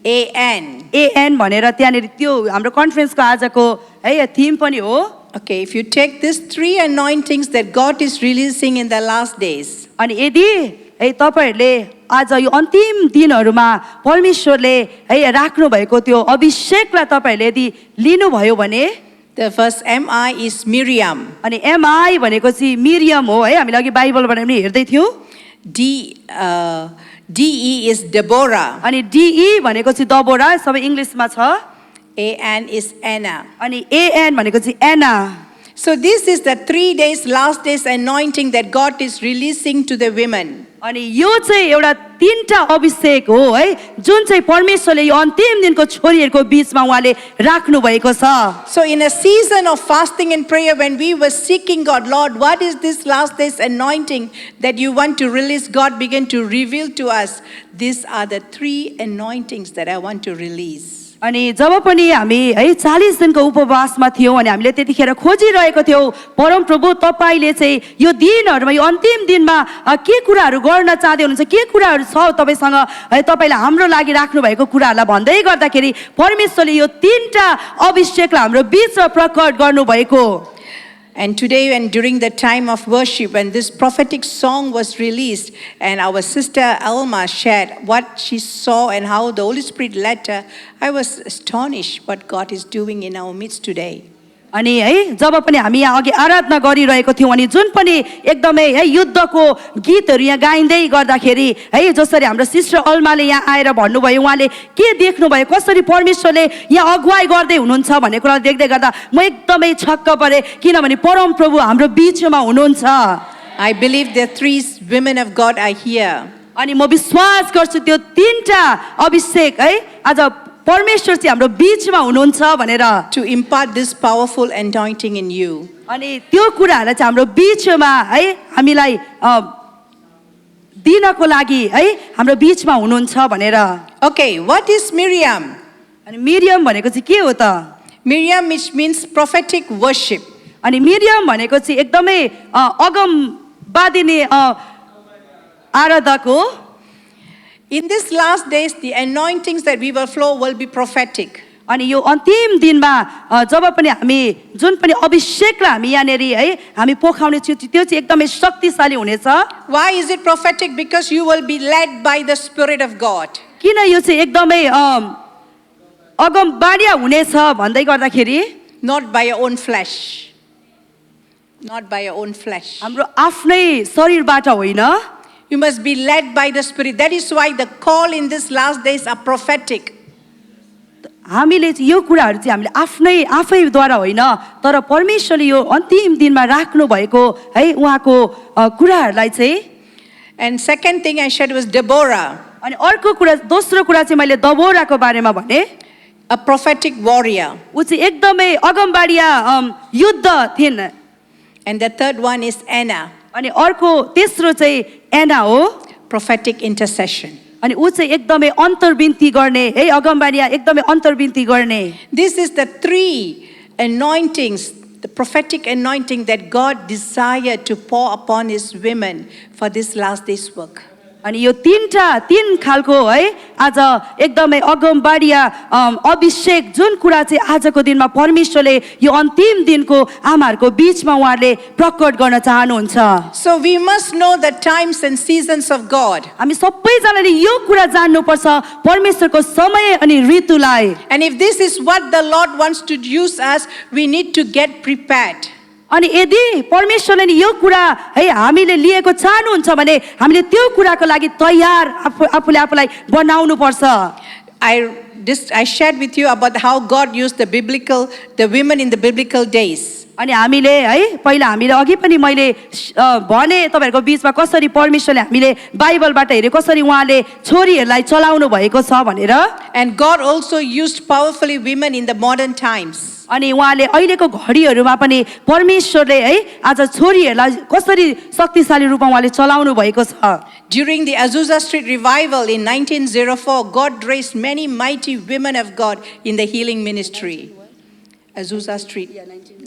MIDEAN भनेर त्यहाँनिर त्यो हाम्रो कन्फरेन्सको आजको है थीम पनि हो। Okay, if you take these three anointings that God is releasing in the last days. अनि यदि है तपाईहरूले आज यो अन्तिम दिनहरूमा परमेश्वरले है राख्नु भएको त्यो अभिषेकलाई तपाईँहरूले यदि लिनुभयो भने The first M-I is Miriam. अनि MI भनेको चाहिँ मिरियम हो है हामीले अघि बाइबलबाट पनि हेर्दै थियौँ। D-E is Deborah. अनि DE भनेको चाहिँ दबोरा सबै इङ्ग्लिसमा छ। A-N is Anna. अनि AN भनेको चाहिँ एना। So this is the 3 days, last days anointing that God is releasing to the women. अनि यो चाहिँ एउटा तीनटा अभिषेक हो है जुन चाहिँ परमेश्वरले यो अन्तिम दिनको छोरीहरूको बीचमा उहाँले राख्नु भएको छ। So in a season of fasting and prayer, when we were seeking God, Lord, what is this last days anointing that you want to release? God began to reveal to us, these are the 3 anointings that I want to release. अनि जब पनि हामी है 40 दिनको उपवासमा थियौँ अनि हामीले त्यतिखेर खोजिरहेको थियौँ परम प्रभु तपाईँले चाहिँ यो दिनहरूमा यो अन्तिम दिनमा के कुराहरू गर्न चाहदै हुनुहुन्छ, के कुराहरू छ तपाईँसँग है तपाईँले हाम्रो लागि राख्नु भएको कुराहरूलाई भन्दै गर्दाखेरि परमेश्वरले यो 3टा अभिषेकलाई हाम्रो बीचमा प्रकट गर्नुभएको। And today, and during the time of worship, when this prophetic song was released, and our sister Alma shared what she saw and how the Holy Spirit led her, I was astonished what God is doing in our midst today. अनि है जब पनि हामी यहाँ अघि आराधना गरिरहेको थियौँ अनि जुन पनि एकदमै है युद्धको गीतहरू यहाँ गाइँदै गर्दाखेरि है जसरी हाम्रो सिस्टर अल्माले यहाँ आएर भन्नुभयो उहाँले के देख्नुभयो कसरी परमेश्वरले यहाँ अगुवाई गर्दै हुनुहुन्छ भन्ने कुरा देख्दै गर्दा म एकदमै छक्क परेँ किनभने परम प्रभु हाम्रो बिचमा हुनुहुन्छ। I believe the 3 women of God are here. अनि म विश्वास गर्छु त्यो 3टा अभिषेक है आज परमेश्वर चाहिँ हाम्रो बीचमा हुनुहुन्छ भनेर to impart this powerful anointing in you. अनि त्यो कुराहरुलाई चाहिँ हाम्रो बीचमा है हामीलाई दिनको लागि है हाम्रो बीचमा हुनुहुन्छ भनेर। Okay, what is Miriam? अनि मिरियम भनेको चाहिँ के हो त? Miriam which means prophetic worship. अनि मिरियम भनेको चाहिँ एकदमै अगमवादिनी आराधक हो। In this last days, the anointings that we will flow will be prophetic. अनि यो अन्तिम दिनमा जब पनि हामी जुन पनि अभिषेकलाई हामी यहाँनेरि है हामी पोखाउने छौँ त्यो चाहिँ एकदमै शक्तिशाली हुनेछ। Why is it prophetic? Because you will be led by the Spirit of God. किन यो चाहिँ एकदमै अगमवादिया हुनेछ भन्दै गर्दाखेरि Not by your own flesh. Not by your own flesh. हाम्रो आफ्नै शरीरबाट होइन। You must be led by the Spirit. That is why the call in this last days are prophetic. हामीले चाहिँ यो कुराहरू चाहिँ हामीले आफैद्वारा होइन तर परमेश्वरले यो अन्तिम दिनमा राख्नु भएको है उहाँको कुराहरूलाई चाहिँ And second thing I shared was Deborah, अनि अर्को कुरा दोस्रो कुरा चाहिँ मैले दबोराको बारेमा भने a prophetic warrior. ऊ चाहिँ एकदमै अगमबाडिया युद्ध थिइन् And the third one is Anna, अनि अर्को तेस्रो चाहिँ एना हो prophetic intercession. अनि ऊ चाहिँ एकदमै अन्तर्विन्ती गर्ने है अगमबाडिया एकदमै अन्तर्विन्ती गर्ने This is the three anointings, the prophetic anointing that God desired to pour upon his women for this last day's work. अनि यो तीन खालको है आज एकदमै अगमबाडिया अभिषेक जुन कुरा चाहिँ आजको दिनमा परमेश्वरले यो अन्तिम दिनको आमाहरूको बीचमा उहाँले प्रकट गर्न चाहनुहुन्छ So we must know the times and seasons of God. हामी सबैजनाले यो कुरा जान्नुपर्छ परमेश्वरको समय अनि ऋतुलाई And if this is what the Lord wants to use us, we need to get prepared. अनि यदि परमेश्वरले नि यो कुरा है हामीले लिएको चाहनुहुन्छ भने हामीले त्यो कुराको लागि तयार आफूले आफूलाई बनाउनु पर्छ I shared with you about how God used the women in the biblical days. अनि हामीले है पहिला हामीले अघि पनि मैले भने तपाईहरुको बीचमा कसरी परमेश्वरले हामीले बाइबलबाट हेरे कसरी उहाँले छोरीहरूलाई चलाउनु भएको छ भनेर And God also used powerfully women in the modern times. अनि उहाँले अहिलेको घडीहरुमा पनि परमेश्वरले है आज छोरीहरूलाई कसरी शक्तिशाली रूपमा उहाँले चलाउनु भएको छ During the Azusa Street revival in 1904, God raised many mighty women of God in the healing ministry. Azusa Street,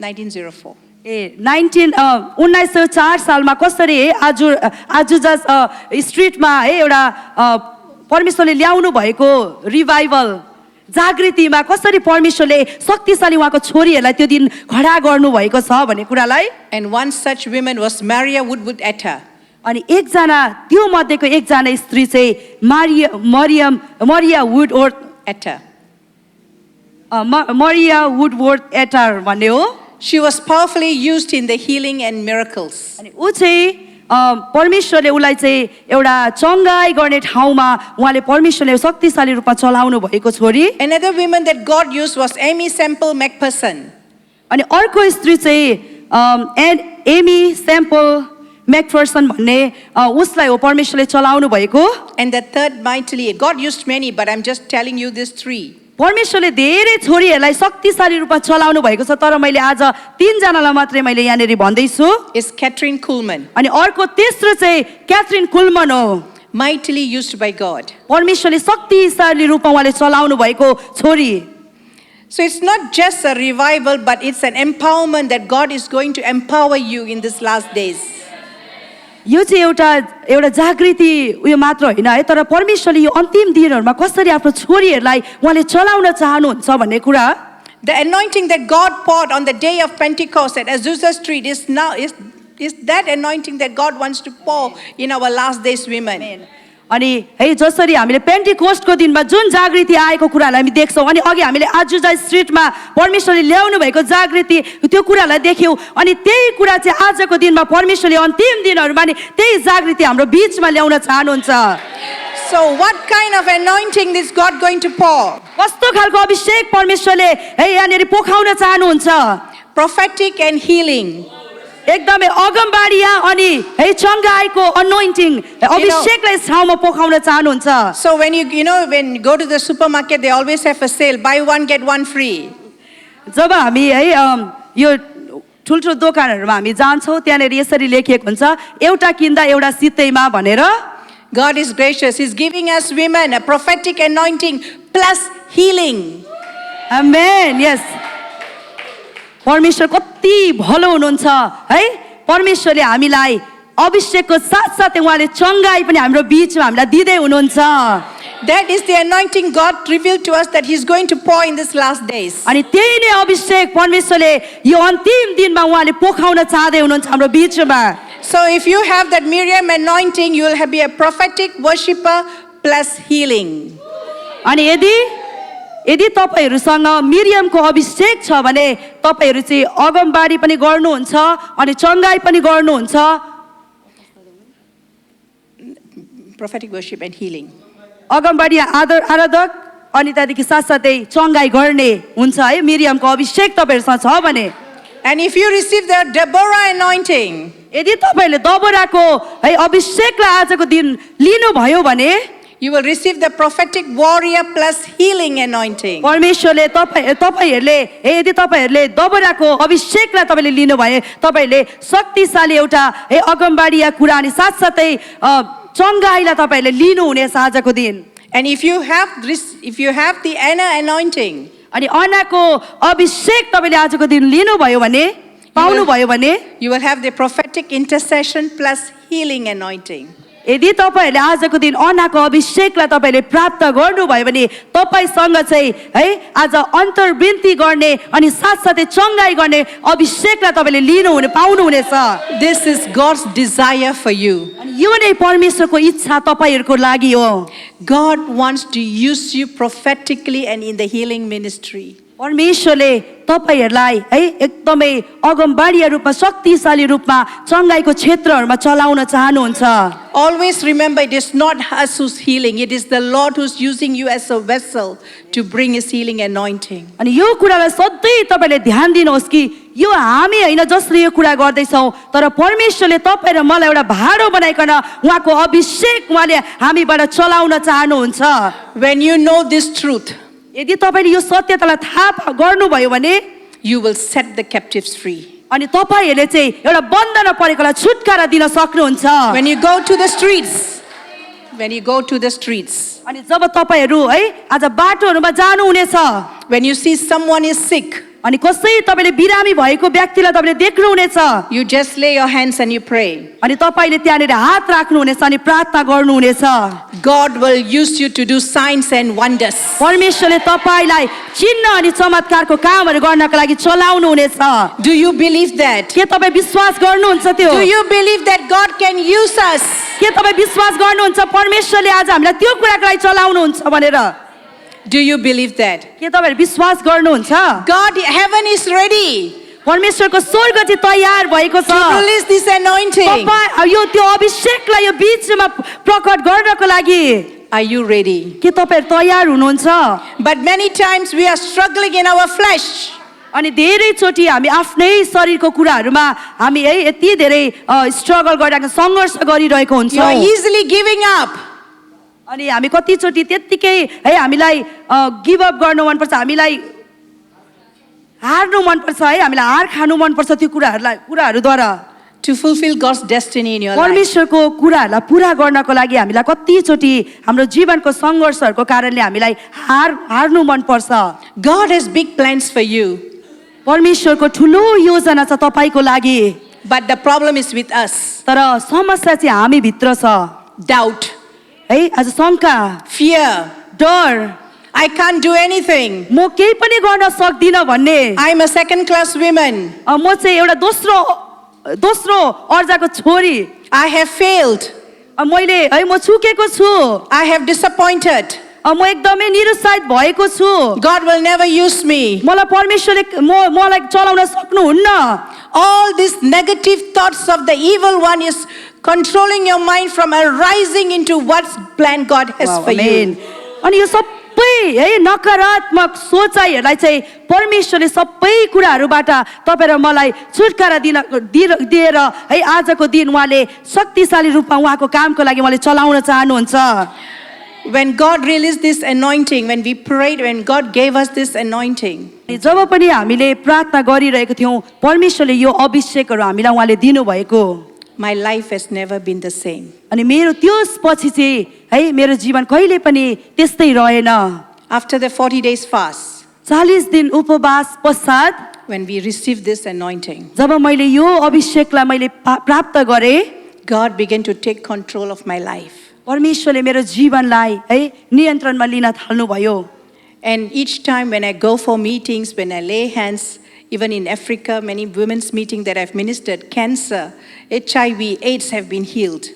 1904. 1904 सालमा कसरी आजुजा स्ट्रिटमा है एउटा परमेश्वरले ल्याउनु भएको रिभाइभल जागृतिमा कसरी परमेश्वरले शक्तिशाली उहाँको छोरीहरूलाई त्यो दिन खडा गर्नु भएको छ भन्ने कुरालाई And one such woman was Maria Woodworth Etta. अनि एकजना त्यो मध्येको एकजना स्त्री चाहिँ मरिया वुडवर्थ Etta. मरिया वुडवर्थ एटर भन्ने हो She was powerfully used in the healing and miracles. अनि ऊ चाहिँ परमेश्वरले उलाई चाहिँ एउटा चंगाई गर्ने ठाउँमा उहाँले परमेश्वरले शक्तिशाली रूपमा चलाउनु भएको छोरी Another woman that God used was Amy Semple McPherson. अनि अर्को स्त्री चाहिँ एमी सेम्पल मैकफर्सन भन्ने उसलाई हो परमेश्वरले चलाउनु भएको And the third mightily, God used many, but I'm just telling you these three. परमेश्वरले धेरै छोरीहरूलाई शक्तिशाली रूपमा चलाउनु भएको छ तर मैले आज तीन जनालाई मात्रै मैले यहाँनेरि भन्दै छु Is Catherine Kuhlman, अनि अर्को तेस्रो चाहिँ क्याथरिन कुलमन हो mightily used by God. परमेश्वरले शक्तिशाली रूपमा उहाँले चलाउनु भएको छोरी So it's not just a revival, but it's an empowerment that God is going to empower you in these last days. यो चाहिँ एउटा जागृति उयो मात्र होइन है तर परमेश्वरले यो अन्तिम दिनहरुमा कसरी आफ्नो छोरीहरूलाई उहाँले चलाउन चाहनुहुन्छ भन्ने कुरा The anointing that God poured on the day of Pentecost at Azusa Street is that anointing that God wants to pour in our last days women. अनि है जसरी हामीले पेन्टिकोस्टको दिनमा जुन जागृति आएको कुरालाई हामी देख्छौं अनि अघि हामीले आजुजा स्ट्रिटमा परमेश्वरले ल्याउनु भएको जागृति त्यो कुरालाई देख्यौं अनि त्यही कुरा चाहिँ आजको दिनमा परमेश्वरले अन्तिम दिनहरुमा नि त्यही जागृति हाम्रो बीचमा ल्याउन चाहनुहुन्छ So what kind of anointing is God going to pour? कस्तो खालको अभिषेक परमेश्वरले है यहाँनेरि पोखाउन चाहनुहुन्छ Prophetic and healing. एकदमै अगमबाडिया अनि है चंगाईको अनोइन्टिङ अभिषेकलाई ठाउँमा पोखाउन चाहनुहुन्छ So when you go to the supermarket, they always have a sale, buy one get one free. जब हामी है यो ठुल्ठुलो दोकानहरुमा हामी जान्छौं त्यहाँनेर यसरी लेखिएको हुन्छ एउटा किन्दा एउटा सित्तैमा भनेर God is gracious. He's giving us women a prophetic anointing plus healing. आमेन यस परमेश्वर कति भलो हुनुहुन्छ है परमेश्वरले हामीलाई अभिषेकको साथसाथै उहाँले चंगाई पनि हाम्रो बीचमा हामीलाई दिदै हुनुहुन्छ That is the anointing God revealed to us that He's going to pour in these last days. अनि त्यही नै अभिषेक परमेश्वरले यो अन्तिम दिनमा उहाँले पोखाउन चाहदै हुनुहुन्छ हाम्रो बीचमा So if you have that Miriam anointing, you will be a prophetic worshipper plus healing. अनि यदि तपाईहरुसँग मिरियमको अभिषेक छ भने तपाईहरु चाहिँ अगमबाडी पनि गर्नुहुन्छ अनि चंगाई पनि गर्नुहुन्छ Prophetic worship and healing. अगमबाडी आराधक अनि त्यहाँदेखि साथसाथै चङ्गाई गर्ने हुन्छ है मिरियमको अभिषेक तपाईँहरूसँग छ भने And if you receive the Deborah anointing, यदि तपाईँहरूले दबोराको है अभिषेकलाई आजको दिन लिनुभयो भने you will receive the prophetic warrior plus healing anointing. परमेश्वरले तपाईँहरूले यदि तपाईँहरूले दबोराको अभिषेकलाई तपाईँले लिनु भए तपाईँहरूले शक्तिशाली एउटा अगमबाडीया कुरा अनि साथसाथै चङ्गाईलाई तपाईँहरूले लिनुहुनेछ आजको दिन And if you have the Anna anointing, अनि अन्नाको अभिषेक तपाईँले आजको दिन लिनुभयो भने पाउनुभयो भने you will have the prophetic intercession plus healing anointing. यदि तपाईँहरूले आजको दिन अन्नाको अभिषेकलाई तपाईँले प्राप्त गर्नुभयो भने तपाईँसँग चाहिँ है आज अन्तर्विन्ती गर्ने अनि साथसाथै चङ्गाई गर्ने अभिषेकलाई तपाईँले लिनुहुने पाउनुहुनेछ This is God's desire for you. अनि यो नै परमेश्वरको इच्छा तपाईँहरूको लागि हो God wants to use you prophetically and in the healing ministry. परमेश्वरले तपाईँहरूलाई है एकदमै अगमबाडीय रूपमा शक्तिशाली रूपमा चङ्गाईको क्षेत्रहरूमा चलाउन चाहनुहुन्छ Always remember, it is not us who's healing, it is the Lord who's using you as a vessel to bring his healing anointing. अनि यो कुरालाई सधैँ तपाईँले ध्यान दिनुहोस् कि यो हामी होइन जसले यो कुरा गर्दैछौँ तर परमेश्वरले तपाईँ र मलाई एउटा भाडो बनाइकन उहाँको अभिषेक उहाँले हामीबाट चलाउन चाहनुहुन्छ When you know this truth, यदि तपाईँले यो सत्यतालाई थाहा गर्नुभयो भने you will set the captives free. अनि तपाईँहरूले चाहिँ एउटा बन्धनमा परेकोलाई छुटकारा दिन सक्नुहुन्छ When you go to the streets, अनि जब तपाईँहरू है आज बाटोहरूमा जानुहुनेछ when you see someone is sick, अनि कसै तपाईँले बिरामी भएको व्यक्तिलाई तपाईँले देख्नुहुनेछ you just lay your hands and you pray. अनि तपाईँले त्यहाँनिर हात राख्नुहुनेछ अनि प्रार्थना गर्नुहुनेछ God will use you to do signs and wonders. परमेश्वरले तपाईँलाई चिन्ह अनि चमत्कारको कामहरू गर्नको लागि चलाउनुहुनेछ Do you believe that? के तपाईँ विश्वास गर्नुहुन्छ त्यो Do you believe that God can use us? के तपाईँ विश्वास गर्नुहुन्छ परमेश्वरले आज हामीलाई त्यो कुराको लागि चलाउनुहुन्छ भनेर Do you believe that? के तपाईँहरू विश्वास गर्नुहुन्छ God, heaven is ready परमेश्वरको स्वर्ग चाहिँ तयार भएको छ to release this anointing. तपाईँ यो त्यो अभिषेकलाई यो बीचमा प्रकट गर्नको लागि Are you ready? के तपाईँहरू तयार हुनुहुन्छ But many times we are struggling in our flesh. अनि धेरैचोटि हामी आफ्नै शरीरको कुराहरूमा हामी है यति धेरै स्ट्रगल गरिरहेको सङ्घर्ष गरिरहेको You are हुन्छौँ easily giving up. अनि हामी कतिचोटि त्यत्तिकै है हामीलाई गिभअप गर्नु मनपर्छ हामीलाई हार्नु मनपर्छ है हामीलाई हार खानु मनपर्छ त्यो कुराहरूद्वारा To fulfill God's destiny in your life. परमेश्वरको कुराहरूलाई पुरा गर्नको लागि हामीलाई कतिचोटि हाम्रो जीवनको सङ्घर्षहरूको कारणले हामीलाई हार्नु मनपर्छ God has big plans for you. परमेश्वरको ठुलो योजना छ तपाईँको लागि But the problem is with us. तर समस्या चाहिँ हामी भित्र छ Doubt, है आज शङ्का fear. डर I can't do anything. म केही पनि गर्न सक्दिनँ भन्ने I'm a second class woman. म चाहिँ एउटा दोस्रो अर्जाको छोरी I have failed. मैले है म चुकेको छु I have disappointed. म एकदमै निरुत्साहित भएको छु God will never use me. मलाई परमेश्वरले मलाई चलाउन सक्नुहुन्न All these negative thoughts of the evil one is controlling your mind from arising into what plan God has for you. अनि यो सबै है नकारात्मक सोचाइहरूलाई चाहिँ परमेश्वरले सबै कुराहरूबाट तपाईँ र मलाई छुटकारा दिएर है आजको दिन उहाँले शक्तिशाली रूपमा उहाँको कामको लागि उहाँले चलाउन चाहनुहुन्छ When God released this anointing, when we prayed, when God gave us this anointing, जब पनि हामीले प्रार्थना गरिरहेको थियौँ परमेश्वरले यो अभिषेकहरू हामीलाई उहाँले दिनुभएको my life has never been the same. अनि मेरो त्यसपछि चाहिँ है मेरो जीवन कहिले पनि त्यस्तै रहेन After the 40 days fast, 40 दिन उपवास पश्चात when we received this anointing, जब मैले यो अभिषेकलाई मैले प्राप्त गरेँ God began to take control of my life. परमेश्वरले मेरो जीवनलाई है नियन्त्रणमा लिन थाल्नुभयो And each time when I go for meetings, when I lay hands, even in Africa, many women's meetings that I've ministered, cancer, HIV, AIDS have been healed.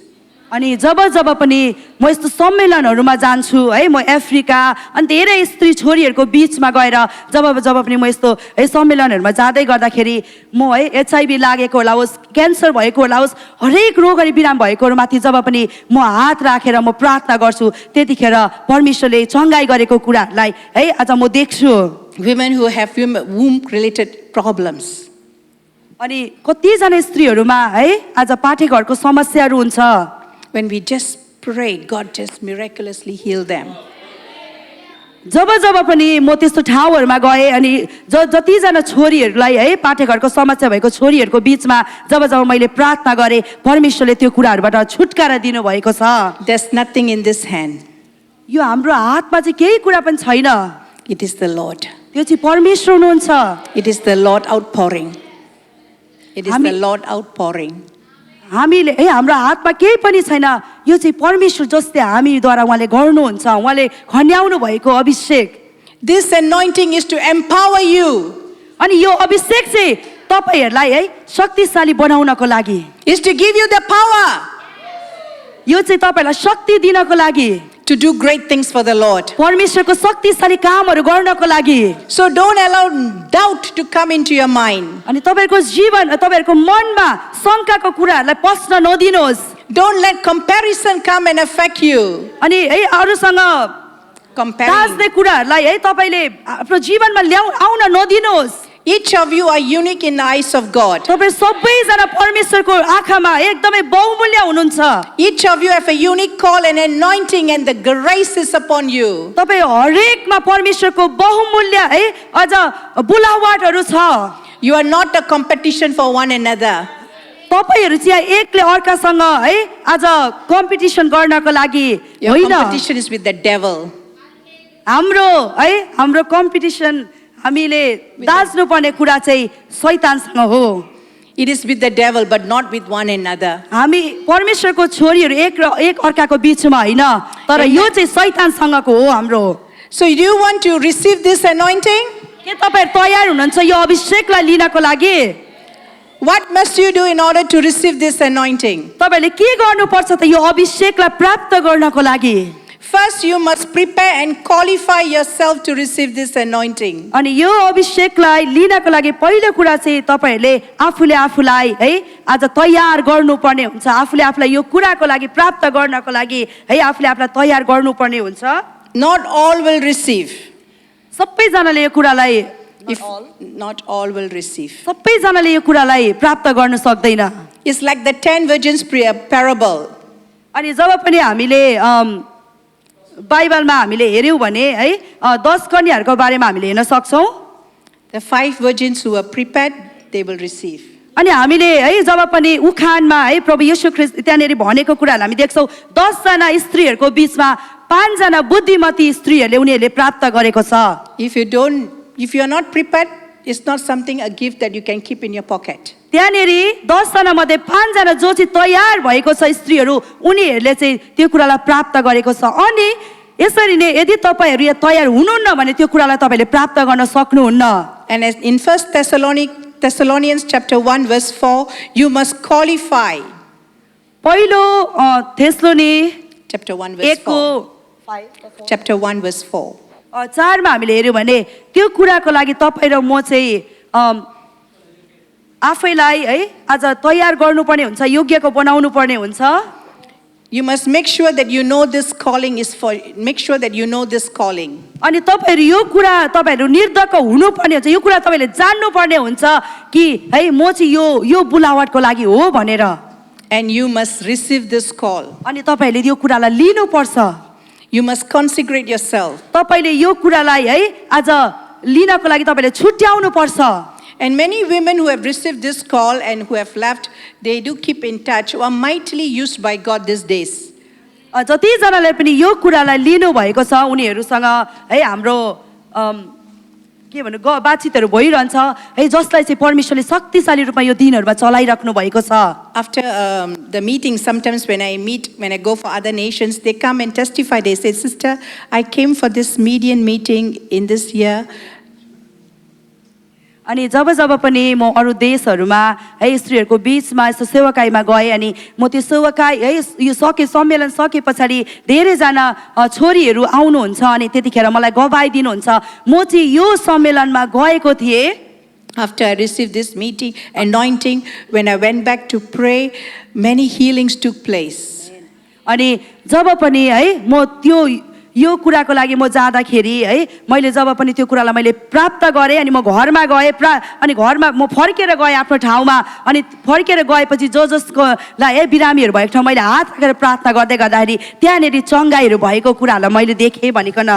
अनि जब जब पनि म यस्तो सम्मेलनहरूमा जान्छु है, म अफ्रिका अनि धेरै स्त्री छोरीहरूको बिचमा गएर जब जब पनि म यस्तो है सम्मेलनहरूमा जाँदै गर्दाखेरि म है एचआइभी लागेको होला होस्, क्यान्सर भएको होला होस्, हरेक रोग अनि बिराम भएकोहरूमाथि जब पनि म हात राखेर म प्रार्थना गर्छु, त्यतिखेर परमेश्वरले चङ्गाई गरेको कुराहरूलाई है आज म देख्छु। Women who have womb-related problems. अनि कतिजना स्त्रीहरूमा है आज पाठेघरको समस्याहरू हुन्छ। When we just prayed, God just miraculously healed them. जब जब पनि म त्यस्तो ठाउँहरूमा गएँ अनि जतिजना छोरीहरूलाई है पाठेघरको समस्या भएको छोरीहरूको बिचमा जब जब मैले प्रार्थना गरेँ, परमेश्वरले त्यो कुराहरूबाट छुटकारा दिनुभएको छ। There's nothing in this hand. यो हाम्रो हातमा चाहिँ केही कुरा पनि छैन, It is the Lord. त्यो चाहिँ परमेश्वर हुनुहुन्छ। It is the Lord outpouring. It is the Amen. Lord outpouring. हामीले है हाम्रो हातमा केही पनि छैन, यो चाहिँ परमेश्वर जस्तै हामीद्वारा उहाँले गर्नुहुन्छ, उहाँले खन्याउनु भएको अभिषेक। This anointing is to empower you. अनि यो अभिषेक चाहिँ तपाईहरूलाई है शक्तिशाली बनाउनको लागि, Is to give you the power यो चाहिँ तपाईहरूलाई शक्ति दिनको लागि, to do great things for the Lord. परमेश्वरको शक्तिशाली कामहरू गर्नको लागि। So don't allow doubt to come into your mind. अनि तपाईँहरूको जीवन तपाईँहरूको मनमा शङ्काको कुराहरूलाई पस्न नदिनुहोस्। Don't let comparison come and affect you. अनि है अरूसँग Comparing. दाज्ने कुराहरूलाई है तपाईँले आफ्नो जीवनमा आउन नदिनुहोस्। Each of you are unique in the eyes of God. तपाईँ सबैजना परमेश्वरको आँखामा एकदमै बहुमूल्य हुनुहुन्छ। Each of you have a unique call and anointing, and the grace is upon you. तपाईँ हरेकमा परमेश्वरको बहुमूल्य है अझ बुलावटहरू छ। You are not a competition for one another. तपाईहरू चाहिँ एकले अर्कासँग है आज कम्पिटिसन गर्नको लागि Your होइन, competition is with the devil. हाम्रो कम्पिटिसन हामीले दाज्नु पर्ने कुरा चाहिँ शैतानसँग हो। It is with the devil, but not with one another. हामी परमेश्वरको छोरीहरू एक अर्काको बिचमा होइन, तर यो चाहिँ शैतानसँगको हो हाम्रो। So do you want to receive this anointing? के तपाईहरू तयार हुनुहुन्छ यो अभिषेकलाई लिनको लागि? What must you do in order to receive this anointing? तपाईले के गर्नुपर्छ त यो अभिषेकलाई प्राप्त गर्नको लागि? First, you must prepare and qualify yourself to receive this anointing. अनि यो अभिषेकलाई लिनको लागि पहिलो कुरा चाहिँ तपाईहरुले आफूले आफूलाई है आज तयार गर्नुपर्ने हुन्छ। आफूले आफूलाई यो कुराको लागि प्राप्त गर्नको लागि है आफूले आफूलाई तयार गर्नुपर्ने हुन्छ। Not all will receive. सबैजनाले यो कुरालाई Not all will receive. सबैजनाले यो कुरालाई प्राप्त गर्न सक्दैन। It's like the 10 virgins parable. अनि जब पनि हामीले बाइबलमा हामीले हेर्यौं भने है 10 कन्याहरूको बारेमा हामीले हेर्न सक्छौं। The 5 virgins who are prepared, they will receive. अनि हामीले है जब पनि उखानमा है प्रभु येशू ख्रीष्ट त्यहाँनेरि भनेको कुरालाई हामी देख्छौं। 10 जना स्त्रीहरूको बीचमा 5 जना बुद्धिमती स्त्रीहरूले उनीहरूले प्राप्त गरेको छ। If you are not prepared, it's not something, a gift that you can keep in your pocket. त्यहाँनेरि 10 जना मध्ये 5 जना जो चाहिँ तयार भएको छ स्त्रीहरू उनीहरूले चाहिँ त्यो कुरालाई प्राप्त गरेको छ। अनि यसरी नै यदि तपाईहरु यहाँ तयार हुनुहुन्न भने त्यो कुरालाई तपाईले प्राप्त गर्न सक्नुहुन्न। And as in 1 Thessalonians chapter 1 verse 4, you must qualify. पहिलो थेस्लोनी chapter 1 verse 4. Chapter 1 verse 4. 4 मा हामीले हेर्यौं भने त्यो कुराको लागि तपाई र म चाहिँ आफैलाई है आज तयार गर्नुपर्ने हुन्छ, योग्यको बनाउनु पर्ने हुन्छ। You must make sure that you know this calling is for, make sure that you know this calling. अनि तपाईहरु यो कुरा तपाईहरु निर्धक्क हुनुपर्ने हुन्छ, यो कुरा तपाईले जान्नु पर्ने हुन्छ कि है म चाहिँ यो बुलावटको लागि हो भनेर। And you must receive this call. अनि तपाईले यो कुरालाई लिनु पर्छ। You must consecrate yourself. तपाईले यो कुरालाई है आज लिनको लागि तपाईले छुट्याउनु पर्छ। And many women who have received this call and who have left, they do keep in touch, who are mightily used by God these days. जति जनाले पनि यो कुरालाई लिनु भएको छ उनीहरुसँग है हाम्रो के भन्नु बातचितहरु भइरहन्छ है, जसलाई चाहिँ परमेश्वरले शक्तिशाली रूपमा यो दिनहरुमा चलाइराख्नु भएको छ। After the meeting, sometimes when I go for other nations, they come and testify. They say, "Sister, I came for this median meeting in this year." अनि जब जब पनि म अरू देशहरूमा है स्त्रीहरूको बिचमा यस्तो सेवाकाईमा गएँ अनि म त्यो सेवाकाई है यो सम्मेलन सके पछाडि धेरैजना छोरीहरू आउनुहुन्छ अनि त्यतिखेर मलाई गवाई दिनुहुन्छ म चाहिँ यो सम्मेलनमा गएको थिएँ After I received this meeting, anointing, when I went back to pray, many healings took place. अनि जब पनि है म त्यो यो कुराको लागि म जाँदाखेरि है मैले जब पनि त्यो कुरालाई मैले प्राप्त गरेँ अनि म घरमा गएँ अनि घरमा म फर्केर गएँ आफ्नो ठाउँमा अनि फर्केर गएपछि जसकोलाई है बिरामीहरू भएको ठाउँ मैले हात राखेर प्रार्थना गर्दै गर्दाखेरि त्यहाँनिर चङ्गाइहरू भएको कुरालाई मैले देखेँ भनिकन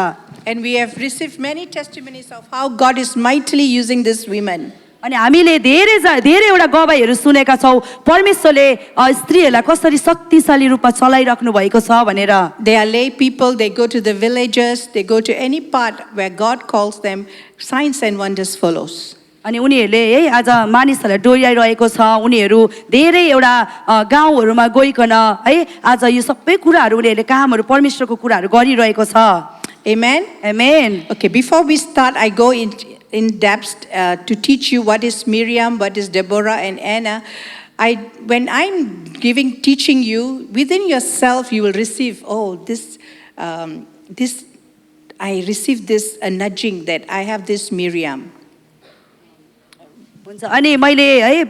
And we have received many testimonies of how God is mightily using these women. अनि हामीले धेरैवटा गवाईहरू सुनेका छौँ परमेश्वरले स्त्रीहरूलाई कसरी शक्तिशाली रूपमा चलाइराख्नु भएको छ भनेर They are lay people, they go to the villages, they go to any part where God calls them, signs and wonders follows. अनि उनीहरूले है आज मानिसहरूलाई डोर्याइरहेको छ उनीहरू धेरै एउटा गाउँहरूमा गइकन है आज यो सबै कुराहरू उनीहरूले कामहरू परमेश्वरको कुराहरू गरिरहेको छ Amen? Amen. Okay, before we start, I go in depth to teach you what is Miriam, what is Deborah and Anna. When I'm teaching you, within yourself you will receive, I received this a nudging that I have this Miriam. हुन्छ अनि मैले है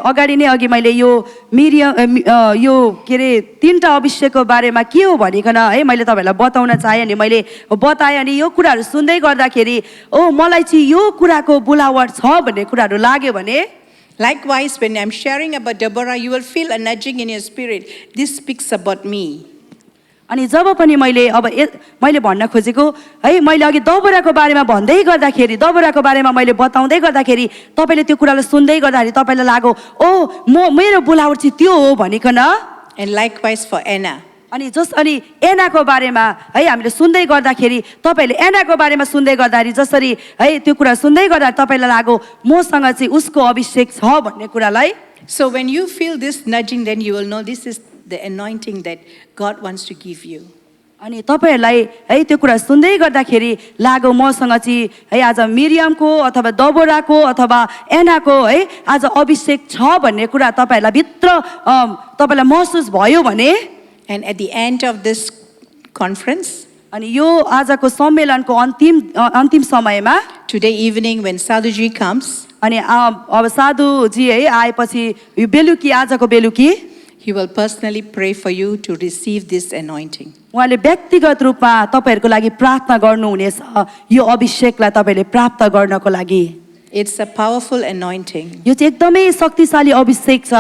अगाडि नै अघि मैले यो यो के अरे तीनटा अभिषेकको बारेमा के हो भनिकन है मैले तपाईँहरूलाई बताउन चाहेँ अनि मैले बताएँ अनि यो कुराहरू सुन्दै गर्दाखेरि मलाई चाहिँ यो कुराको बुलावट छ भन्ने कुराहरू लाग्यो भने Likewise, when I'm sharing about Deborah, you will feel a nudging in your spirit. This speaks about me. अनि जब पनि मैले भन्न खोजेको है मैले अघि दबोराको बारेमा भन्दै गर्दाखेरि दबोराको बारेमा मैले बताउँदै गर्दाखेरि तपाईले त्यो कुरालाई सुन्दै गर्दाखेरि तपाईलाई लाग्यो मेरो बुलावट चाहिँ त्यो हो भनिकन And likewise for Anna. अनि एनाको बारेमा है हामीले सुन्दै गर्दाखेरि तपाईले एनाको बारेमा सुन्दै गर्दाखेरि जसरी है त्यो कुरा सुन्दै गर्दा तपाईलाई लाग्यो मसँग चाहिँ उसको अभिषेक छ भन्ने कुरालाई So when you feel this nudging, then you will know this is the anointing that God wants to give you. अनि तपाईहरुलाई है त्यो कुरा सुन्दै गर्दाखेरि लाग्यो मसँग चाहिँ है आज मिरियमको अथवा दबोराको अथवा एनाको है आज अभिषेक छ भन्ने कुरा तपाईहरुलाई भित्र तपाईलाई महसुस भयो भने And at the end of this conference, अनि यो आजको सम्मेलनको अन्तिम समयमा today evening when Sadhuji comes, अनि अब साधुजी है आएपछि यो बेलुकी आजको बेलुकी he will personally pray for you to receive this anointing. उहाँले व्यक्तिगत रूपमा तपाईहरुको लागि प्रार्थना गर्नुहुनेछ यो अभिषेकलाई तपाईले प्राप्त गर्नको लागि It's a powerful anointing. यो चाहिँ एकदमै शक्तिशाली अभिषेक छ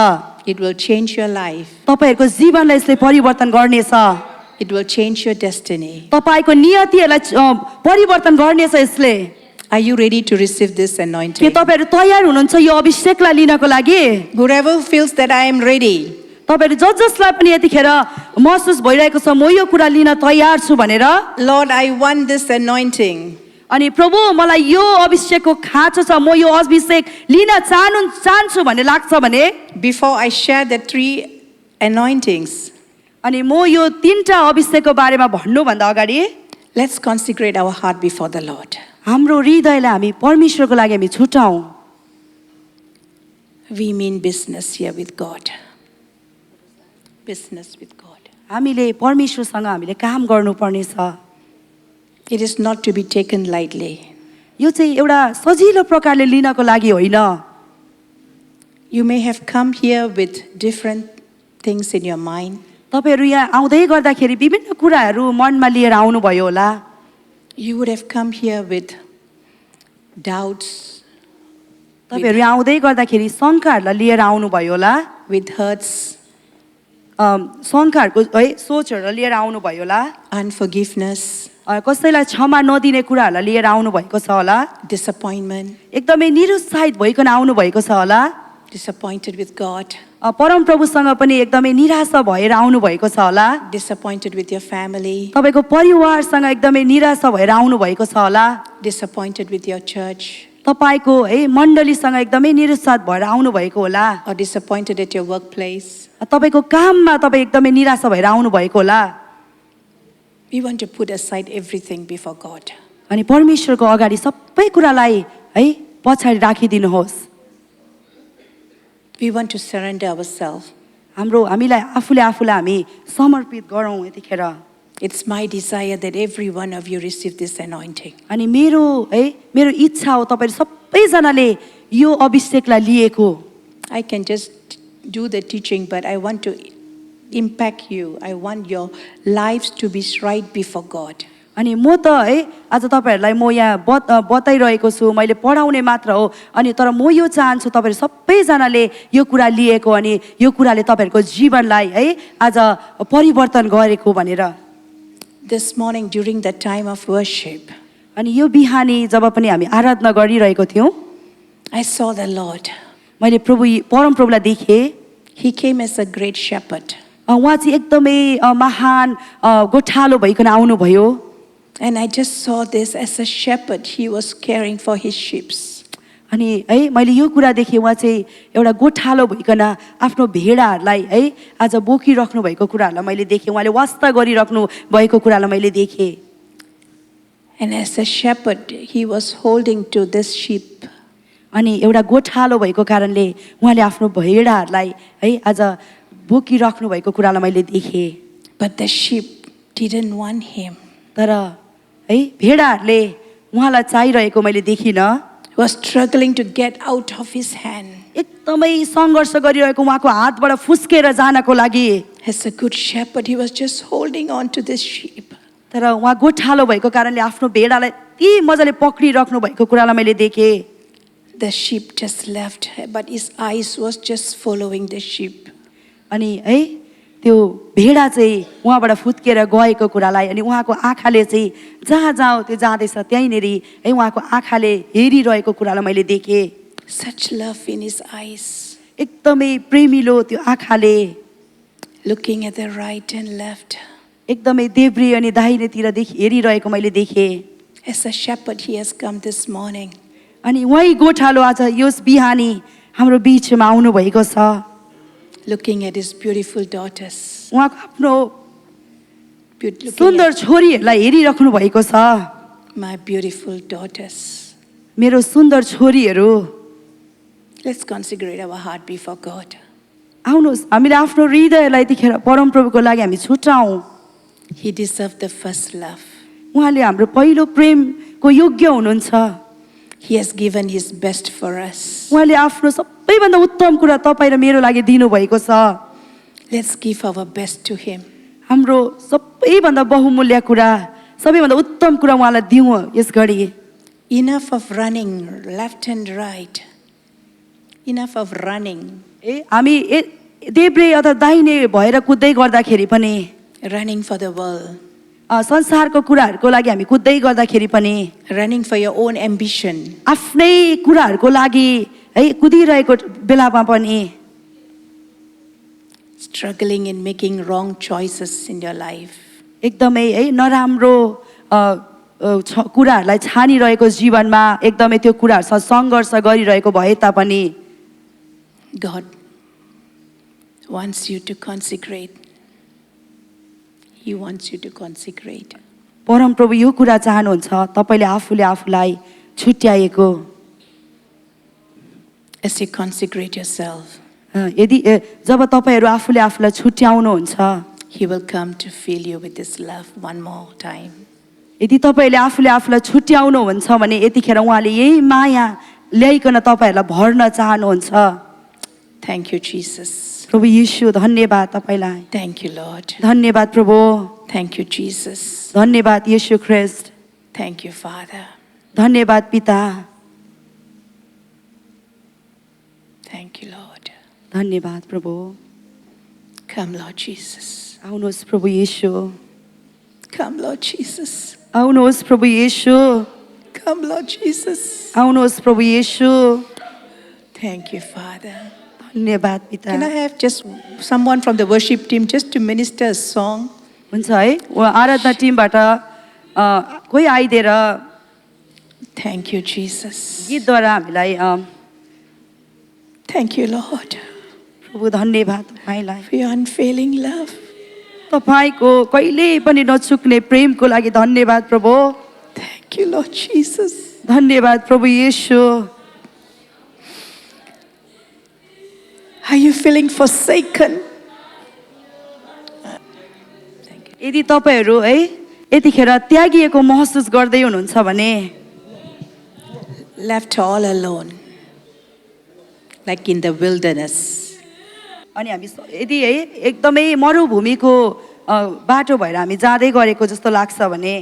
It will change your life. तपाईहरुको जीवनलाई यसले परिवर्तन गर्नेछ It will change your destiny. तपाईको नियतिलाई परिवर्तन गर्नेछ यसले Are you ready to receive this के anointing? तपाईहरु तयार हुनुहुन्छ यो अभिषेकलाई लिनको लागि Whoever feels that I am ready, तपाईहरु जसलाई पनि यतिखेर महसुस भइरहेको छ म यो कुरा लिन तयार छु भनेर Lord, I want this anointing. अनि प्रभु मलाई यो अभिषेकको खाँचो छ म यो अभिषेक लिन चाहन्छु भन्ने लाग्छ भने Before I share the 3 anointings, अनि म यो तीनटा अभिषेकको बारेमा भन्नु भन्दा अगाडि let's consecrate our heart before the Lord. हाम्रो हृदयलाई हामी परमेश्वरको लागि हामी छुटाऊ We mean business here with God. Business with God. हामीले परमेश्वरसँग हामीले काम गर्नुपर्ने छ It is not to be taken lightly. यो चाहिँ एउटा सजिलो प्रकारले लिनको लागि होइन You may have come here with different things in your mind. तपाईहरु यहाँ आउँदै गर्दाखेरि विभिन्न कुराहरू मनमा लिएर आउनु भयो होला You would have come here with doubts, तपाईहरु यहाँ आउँदै गर्दाखेरि शंकाहरूलाई लिएर आउनु भयो होला with hurts, शंकाहरूको है सोचहरू लिएर आउनु भयो होला unforgiveness, कसैलाई क्षमा नदिने कुराहरूलाई लिएर आउनु भएको छ होला disappointment, एकदमै निरुत्साहित भइकन आउनु भएको छ होला disappointed with God, परम प्रभुसँग पनि एकदमै निराशा भएर आउनु भएको छ होला disappointed with your family, तपाईको परिवारसँग एकदमै निराशा भएर आउनु भएको छ होला disappointed with your church, तपाईको है मण्डलीसँग एकदमै निरुत्साहित भएर आउनु भएको होला or disappointed at your workplace. तपाईको काममा तपाई एकदमै निराशा भएर आउनु भएको होला We want to put aside everything before God. अनि परमेश्वरको अगाडि सबै कुरालाई है पछाडि राखिदिनुहोस्। We want to surrender ourselves. हामीलाई आफूले आफूलाई हामी समर्पित गरौँ यतिखेर। It's my desire that every one of you receive this anointing. अनि मेरो इच्छा हो तपाईहरु सबैजनाले यो अभिषेकलाई लिएको। I can just do the teaching, but I want to impact you. I want your lives to be right before God. अनि म त आज तपाईहरुलाई म यहाँ बताइरहेको छु, मैले पढाउने मात्र हो, अनि तर म यो चाहन्छु तपाईहरु सबैजनाले यो कुरा लिएको अनि यो कुराले तपाईहरुको जीवनलाई आज परिवर्तन गरेको भनेर। This morning during the time of worship, अनि यो बिहानी जब पनि हामी आराधना गरिरहेको थियौं, I saw the Lord. मैले परम प्रभुलाई देखे। He came as a great shepherd. उहाँ चाहिँ एकदमै महान गोठालो भइकन आउनुभयो। And I just saw this as a shepherd. He was caring for his sheep. अनि मैले यो कुरा देखेँ, उहाँ चाहिँ एउटा गोठालो भइकन आफ्नो भेडाहरूलाई आज बोकिराख्नु भएको कुराहरूलाई मैले देखेँ, उहाँले वास्ता गरिराख्नु भएको कुरालाई मैले देखेँ। And as a shepherd, he was holding to this sheep. अनि एउटा गोठालो भएको कारणले उहाँले आफ्नो भेडाहरूलाई आज बोकिराख्नु भएको कुरालाई मैले देखेँ। But the sheep didn't want him. तर भेडाहरूले उहाँलाई चाहिरहेको मैले देखिनँ। Was struggling to get out of his hand. एकदमै सङ्घर्ष गरिरहेको उहाँको हातबाट फुस्केर जानको लागि। As a good shepherd, he was just holding on to this sheep. तर उहाँ गोठालो भएको कारणले आफ्नो भेडालाई ती मजाले पक्रिराख्नु भएको कुरालाई मैले देखेँ। The sheep just left, but his eyes was just following the sheep. अनि त्यो भेडा चाहिँ उहाँबाट फुत्केर गएको कुरालाई अनि उहाँको आँखाले चाहिँ जहाँ जहाँ त्यो जाँदैछ त्यहीँनेरि उहाँको आँखाले हेरिरहेको कुरालाई मैले देखेँ। Such love in his eyes. एकदमै प्रेमिलो त्यो आँखाले, Looking at the right and left. एकदमै देब्रे अनि दाहिनेतिर हेरिरहेको मैले देखेँ। As a shepherd, he has come this morning. अनि उही गोठालो आज यस बिहानी हाम्रो बीचमा आउनु भएको छ। Looking at his beautiful daughters. उहाँको आफ्नो Looking सुन्दर छोरीहरूलाई हेरिराख्नु भएको छ। at my beautiful daughters. मेरो सुन्दर छोरीहरू, Let's consecrate our heart before God. आउनुहोस् हामीले आफ्नो हृदयलाई यतिखेर परमप्रभुको लागि हामी छुट्याउँ। He deserved the first love. उहाँले हाम्रो पहिलो प्रेमको योग्य हुनुहुन्छ। He has given his best for us. उहाँले आफ्नो सबैभन्दा उत्तम कुरा तपाईँ र मेरो लागि दिनुभएको छ। Let's give our best to him. हाम्रो सबैभन्दा बहुमूल्य कुरा, सबैभन्दा उत्तम कुरा उहाँलाई दिउँ यस घडी। Enough of running left and right. Enough of running. हामी देब्रे अथवा दाहिने भएर कुद्दै गर्दाखेरि पनि, Running for the world. संसारको कुराहरूको लागि हामी कुद्दै गर्दाखेरि पनि, Running for your own ambition. आफ्नै कुराहरूको लागि कुदिरहेको बेलामा पनि, Struggling in making wrong choices in your life. एकदमै नराम्रो कुराहरूलाई छानिरहेको जीवनमा एकदमै त्यो कुराहरूसँग सङ्घर्ष गरिरहेको भए तापनि, God wants you to consecrate. He wants you to consecrate. परमप्रभु यो कुरा चाहनुहुन्छ तपाईले आफूले आफूलाई छुट्याएको। As you consecrate yourself, यदि जब तपाईहरु आफूले आफूलाई छुट्याउनुहुन्छ, He will come to fill you with His love one more time. यदि तपाईले आफूले आफूलाई छुट्याउनुहुन्छ भने यतिखेर उहाँले यही माया ल्याइकन तपाईहरुलाई भर्न चाहनुहुन्छ। Thank you, Jesus. प्रभु येशू धन्यवाद तपाईलाई। Thank you, Lord. धन्यवाद प्रभु। Thank you, Jesus. धन्यवाद येशू ख्रीष्ट। Thank you, Father. धन्यवाद पिता। Thank you, Lord. धन्यवाद प्रभु। Come, Lord Jesus. आउनुहोस् प्रभु येशू। Come, Lord Jesus. आउनुहोस् प्रभु येशू। Come, Lord Jesus. आउनुहोस् प्रभु येशू। Thank you, Father. धन्यवाद पिता। Can I have just someone from the worship team just to minister a song? हुन्छ है, आराधना टिमबाट कोही आइदिएर Thank you, Jesus. गीतद्वारा हामीलाई Thank you, Lord, प्रभु धन्यवाद तपाईँलाई। for your unfailing love. तपाईँको कहिले पनि नचुक्ने प्रेमको लागि धन्यवाद प्रभु। Thank you, Lord Jesus. धन्यवाद प्रभु येशू। Are you feeling forsaken? यदि तपाईहरू है यतिखेर त्यागिएको महसुस गर्दै हुनुहुन्छ भने Left all alone, like in the wilderness. अनि हामी यदि है एकदमै मरुभूमिको बाटो भएर हामी जाँदै गरेको जस्तो लाग्छ भने